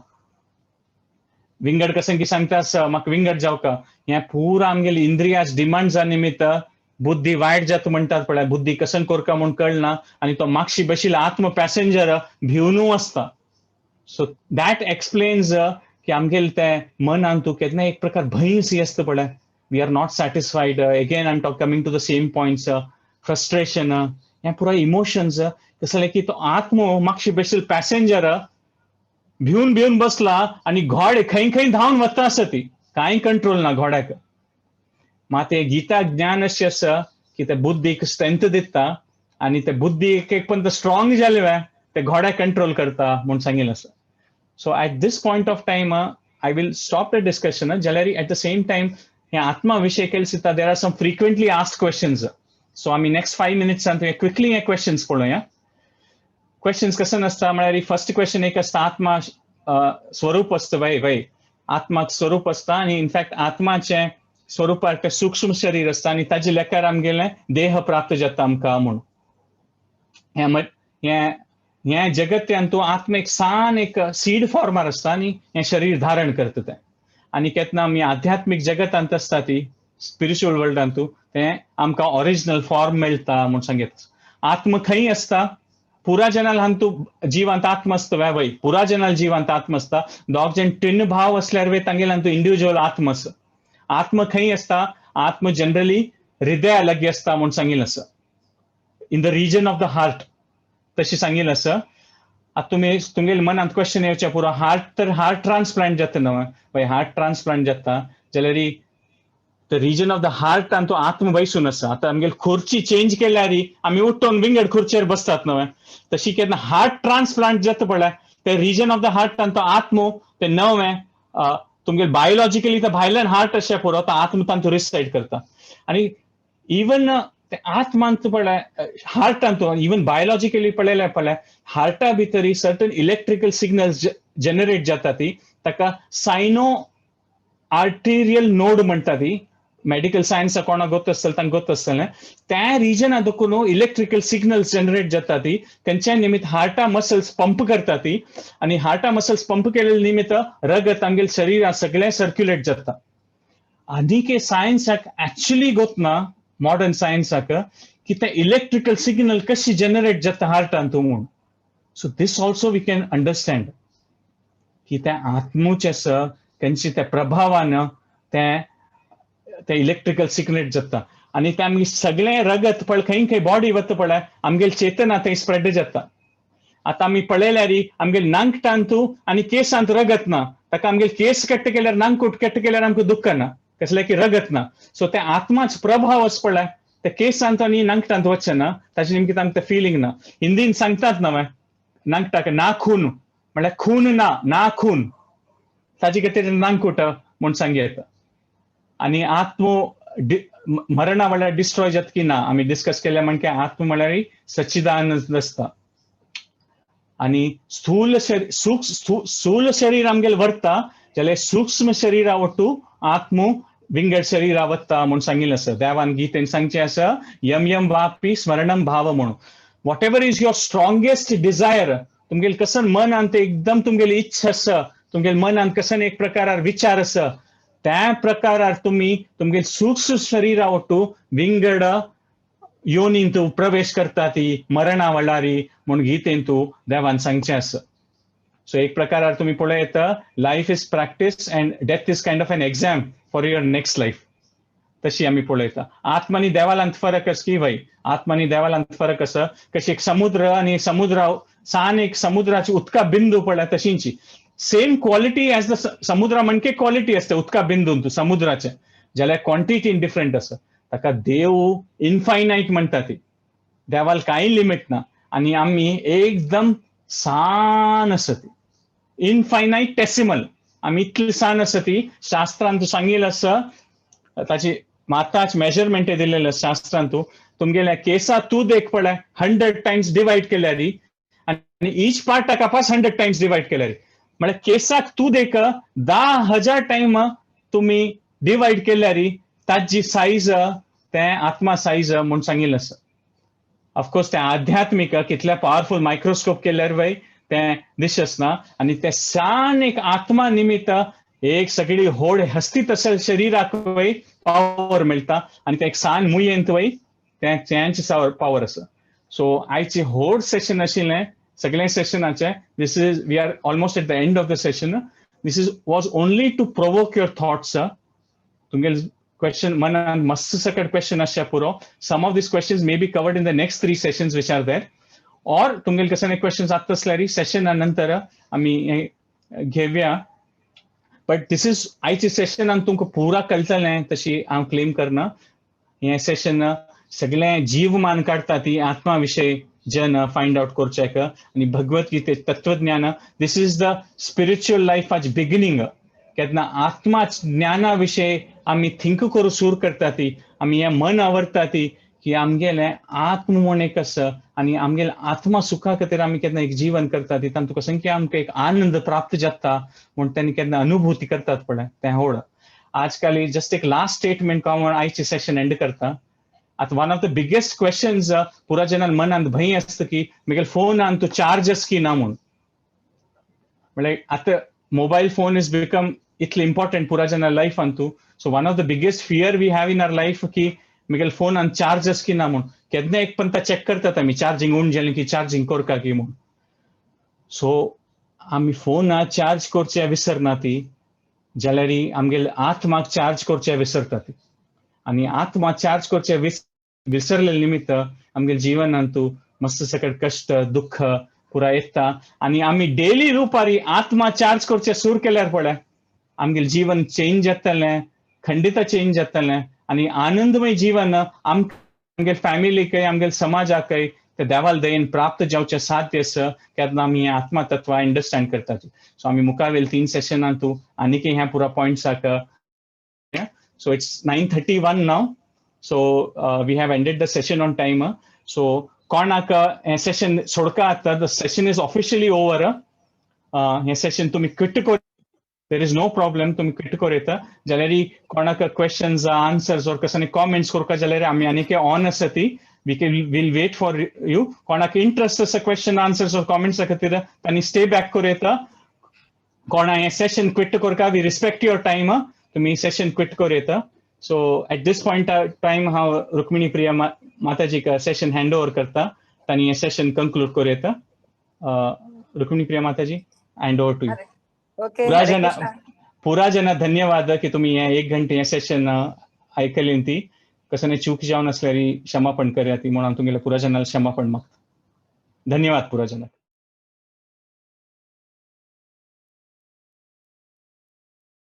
विंगड कसं की सांगतास म्हाका विंगड जावका. हे पुरा आमगेले इंद्रियाज डिमांड जा निमित्त बुद्धी वायट जात म्हणतात पळय. बुद्धी कसं करका म्हणून कळना आणि तो मागशी बशिल्लो आत्म पॅसेंजर भिवनू असता. सो दॅट एक्सप्लेन्स की आमगेले ते मनान तू केन्ना एक प्रकार भंय सी असतं पळय. We are not satisfied. Again I am coming to the same points. Frustration हे पुरा इमोशन्स कसं की तो आत्म मागशी बशिल्लो पॅसेंजर भिवून बसला आणि घोड खंय धावून वता आसा ती कांय कंट्रोल ना घोड्याक. माते गीता ज्ञान अशें आसा की ते बुद्धीक स्ट्रेंथ दिता आणि ते बुद्धी एक पण स्ट्रॉंग जाले ते घोड्याक कंट्रोल करता म्हणून सांगिल्लें आसा. So at this point of time I will stop the discussion. जाल्यार एट द सेम टाइम हे आत्मा विशय केले सिता there are some frequently asked questions. So आम्ही नेक्स्ट 5 minutes क्विकली हे क्वेश्चन्स पळोवया. क्वेश्चन्स कसं नसता म्हळ्यार फर्स्ट क्वेश्चन एक असता आत्मा स्वरूप असतं वय आत्माक स्वरूप असता आणि इनफॅक्ट आत्माचे स्वरूपाक सूक्ष्म शरीर असता आणि ताजे लेकार आमगेले देह प्राप्त जाता आमकां म्हणून. हे जगत्यान तो आत्मा एक सान एक सीड फॉर्मार असता आणि हे शरीर धारण करता ते. आणि केतना आमी आध्यात्मिक जगतांत असता ती स्पिरिच्युअल वर्ल्डांत ते आमकां ओरिजिनल फॉर्म मेळटा म्हणून सांगितलं. आत्म खंय असता पुरा जनाल हांतू जीवांत आत्म असतं वय पुरा जनाल जीवांत आत्म असता. दोग जण ट्विन भाव असल्यार वे तांगेले हांतू इंडिव्हिज्युअल आत्म आसा. आत्म खंय असता आत्म जनरली हृदया लगी असता म्हणून सांगिल्लें आसा. In the region of the heart तशें सांगिल्लें आसा. आता तुमगेले मनांत क्वेश्चन येवचे पुरो हार्ट ट्रान्सप्लांट जाता न्हय हार्ट ट्रान्सप्लांट जाता जाल्यार the region of the heart तो आत्म बैसून आसा. आता आमगेली खुर्ची चेंज केल्यार आमी उठून विंगड खुर्चेर बसतात न्हय तशी केन्ना हार्ट ट्रान्सप्लांट जाता पळय ते रिजन ऑफ द हार्ट तो आत्म ते नवे तुमगेले बायोलॉजिकली ते भायल्यान हार्ट अशें पुरो तो आत्म तांतू रिसाइड करता. आणि इवन ते आत्मांत पळय हार्टांत इवन बायोलॉजिकली पळय हार्टा भितर सर्टन इलेक्ट्रिकल सिग्नल्स जनरेट जाता ती ताका सायनो आर्टेरियल नोड म्हणटा ती. मेडिकल सायन्स कोणाक गोत आसतलें तांकां गोत आसतलें. त्या रिजनात देखून इलेक्ट्रिकल सिग्नल्स जनरेट जाता ती तेंच्या निमित्त हार्टा मसल्स पंप करता ती आणि हार्टा मसल्स पंप केलेल्या निमित्त रगत आमगेल शरीरात सगळें सर्क्युलेट जाता. आनीक सायन्साक ऍक्च्युअली गोत ना मॉडर्न सायन्साक की ते इलेक्ट्रिकल सिग्नल कशी जनरेट जाता हार्टांत म्हणून. So this also we can understand की त्या आत्मूच आसा तेंची त्या प्रभावान ते इलेक्ट्रिकल सिग्नल जाता आणि ते आमगे सगळें रगत पळय खंय बॉडी वता पळय आमगेल चेतना थंय स्प्रेड जाता. आता आमी पळयल्यार आमगेल नांगटांतू आणि केसांत रगत ना ताका आमगेल केस कट्ट केल्यार नांगकूट कट्ट केल्यार आमकां दुख्ख ना कसलें की रगत ना. सो ते आत्माच प्रभाव आस पळय ते केसांत आनी नांगटांत वचचे ना ताचे निमित्त आमकां फिलींग ना. हिंदीन सांगतात न्हय नांगटाक ना खून म्हळ्यार खून ना खून ताजे खातीर नांगकूट म्हूण सांगता. आणि आत्म मरणा म्हळ्यार डिस्ट्रॉय जाता की ना आमी डिस्कस केल्या म्हणजे आत्म म्हळ्यार सच्चिदानंद आसता. आणि स्थूल शरीर आमगेले व्हरता जाल्यार सूक्ष्म शरीरा वटू आत्म विंगड शरीरा वता म्हणून सांगिल्लें आसा. देवान गीतेन सांगचें आसा यम यम वापी स्मरणम भाव म्हणून. Whatever is your strongest desire तुमगेले कसन मनांत एकदम तुमगेली इच्छा आसा तुमगेले मनांत कसन एक प्रकारार विचार आसा त्या प्रकारार तुम्ही तुमगे सूक्ष्म शरीरा वटू विंगड योनीन तू प्रवेश करता ती मरणा वळारी म्हूण गीतेन तू देवान सांगचें आसा. सो एक प्रकारार तुम्ही पळय येता life is practice and death is kind of an exam for your next life. तशी आम्ही पळयता. आत्मा आनी देवालांत फरक आसा की भाई, आत्मा आनी देवालांत फरक आसा. कशी एक समुद्र आनी समुद्रा सान एक समुद्राची उदका बिंदू पळय तशींची सेम क्वालिटी एज द समुद्रा म्हणके क्वालिटी असते उदका बिंदून तू समुद्राचे, जाल्यार क्वांटिटी डिफरंट आसा. ताका देव इनफायनाईट म्हणटा ती, देवाल कांय लिमिट ना. आनी आमी एकदम सान आसा ती, इनफायनाइटेसिमल. आमी इतली सान आसा ती, शास्त्रांत सांगिल्लें आसा, ताची माताच मेजरमेंट दिलेले आसा शास्त्रांत. तुमगेल्या केसा तू देख पळय 100 टाइम्स डिवाइड केल्यार आनी ईच पार्ट ताका पास 100 टाइम्स डिवाइड केल्यार म्हळ्यार केसाक तू देख 10,000 टाइम तुम्ही डिवाइड केल्यार ताची सायज ते आत्मा सायज म्हणून सांगिल्लें आसा. ऑफकोर्स ते आध्यात्मिक कितल्या पॉवरफुल मायक्रोस्कोप केल्यार वय ते दिसना. आणि ते सान एक आत्मा निमित्त एक सगळी होड हस्ती तसं शरीराक वय पावर मेळटा आणि ते एक सान मुयेंत वय त्यांचे पावर आसा. सो आयचे होड सेशन आशिल्लें सगळे सेशनाचे. This is we are almost at the end of the session. This is was only to provoke your thoughts. तुमगे question manan mast sakad question asha puro. Some of these questions may be covered in the next 3 sessions which are there, or tumgel kasane questions aat aslari session anantara ami घेवया. but this is आयची session आनी तुमकां पुरा कळटलें तशी हांव claim करना. हें सेशन सगळें जीवमान काडटा ती आत्मा विशय जन फायंड आउट करचेक आनी भगवतगीते तत्वज्ञान. दिस इज द स्पिरिच्युअल लायफाच बिगिनींग. केन्ना आत्मा ज्ञाना विशय आमी थिंक करू सुरू करता ती, आमी हें मन आवरता ती की आमगेलें आत्म म्हूण एक आसा आनी आमगेलें आत्मा सुखा खातीर आमी केन्ना एक जीवन करता ती तातूंत तुका संख्या आमकां एक आनंद प्राप्त जाता म्हूण तेणी केन्ना अनुभूती करतात पळय तें व्हड. आजकाल जस्ट एक लास्ट स्टेटमेंट म्हूण आयची सेशन एंड करता. आतां one of the biggest questions पुरा जनान मनांत भंय आसता की म्हगेले फोनान तूं चार्ज आसा की ना म्हूण. म्हळ्यार आतां मोबायल फोन इज बिकम इतले इम्पॉर्टंट पुरा जना लायफान तू. So one of the biggest fear we have in our life की म्हगेले फोनान चार्ज आसा की ना म्हूण. केन्ना एक पण चेक करतात आमी चार्जिंग उण जालें की चार्जिंग करता की म्हूण. सो आमी फोन चार्ज करचे विसरना ती, जाल्यार आमगेले आत्माक चार्ज करचे विसरता ती. आनी आत्मा चार्ज करचे विसरले निमित्त आमगेले जिवनान तू मस्त सकट कष्ट दुःख पुरा येता. आनी आमी डेली रुपारी आत्मा चार्ज करचे सुरू केल्यार पळय आमगेलें जीवन चेंज जातलें, खंडित चेंज जातलें आनी आनंदमय जीवन आमगेले फॅमिलीकय आमगेले समाजाकय ते देवाल दयेन प्राप्त जावचें साध्य आसा केन्ना आमी हें आत्मा तत्व अंडरस्टँड करतात. सो आमी मुखार वेल 3 सेशनां तू आनीकय ह्या पुरा पॉयंट्साक. So it's 9:31 now. So we have ended the session on time. So कोणाक हें सेशन सोडका आता, the session is officially over. हें सेशन तुमी क्विट कर, there is no problem. तुमी क्विट कर येता जाल्यार कोणाक क्वेश्चन्स आन्सर्स और कसले कॉमेंट्स करका जाल्यार आमी आनीक ऑन आसा ती. we'll wait for you. कोणाक इंटरेस्ट आसा क्वेश्चन आन्सर्स और कॉमेंट्स खातीर तांणी स्टे बॅक कर येता. कोणा हें सेशन क्विट करका वी रिस्पेक्ट युअर टाइम. तुम्ही सेशन क्विट कर येता. So at this point time हांव रुक्मिणी प्रिया माताजीक सेशन हँड ओवर करता. तांणी हें सेशन कंक्लूड कर येता. रुक्मिणी प्रिया माताजी हँड ओवर टू यू. पुरा जना धन्यवाद की तुम्ही हें 1 घंटे हें सेशन आयकलें ती. कसं चूक जावन आसल्यार क्षमापण करया ती म्हणून तुमगेल्या पुरा जनाला क्षमापण मागता. धन्यवाद पुरा जना.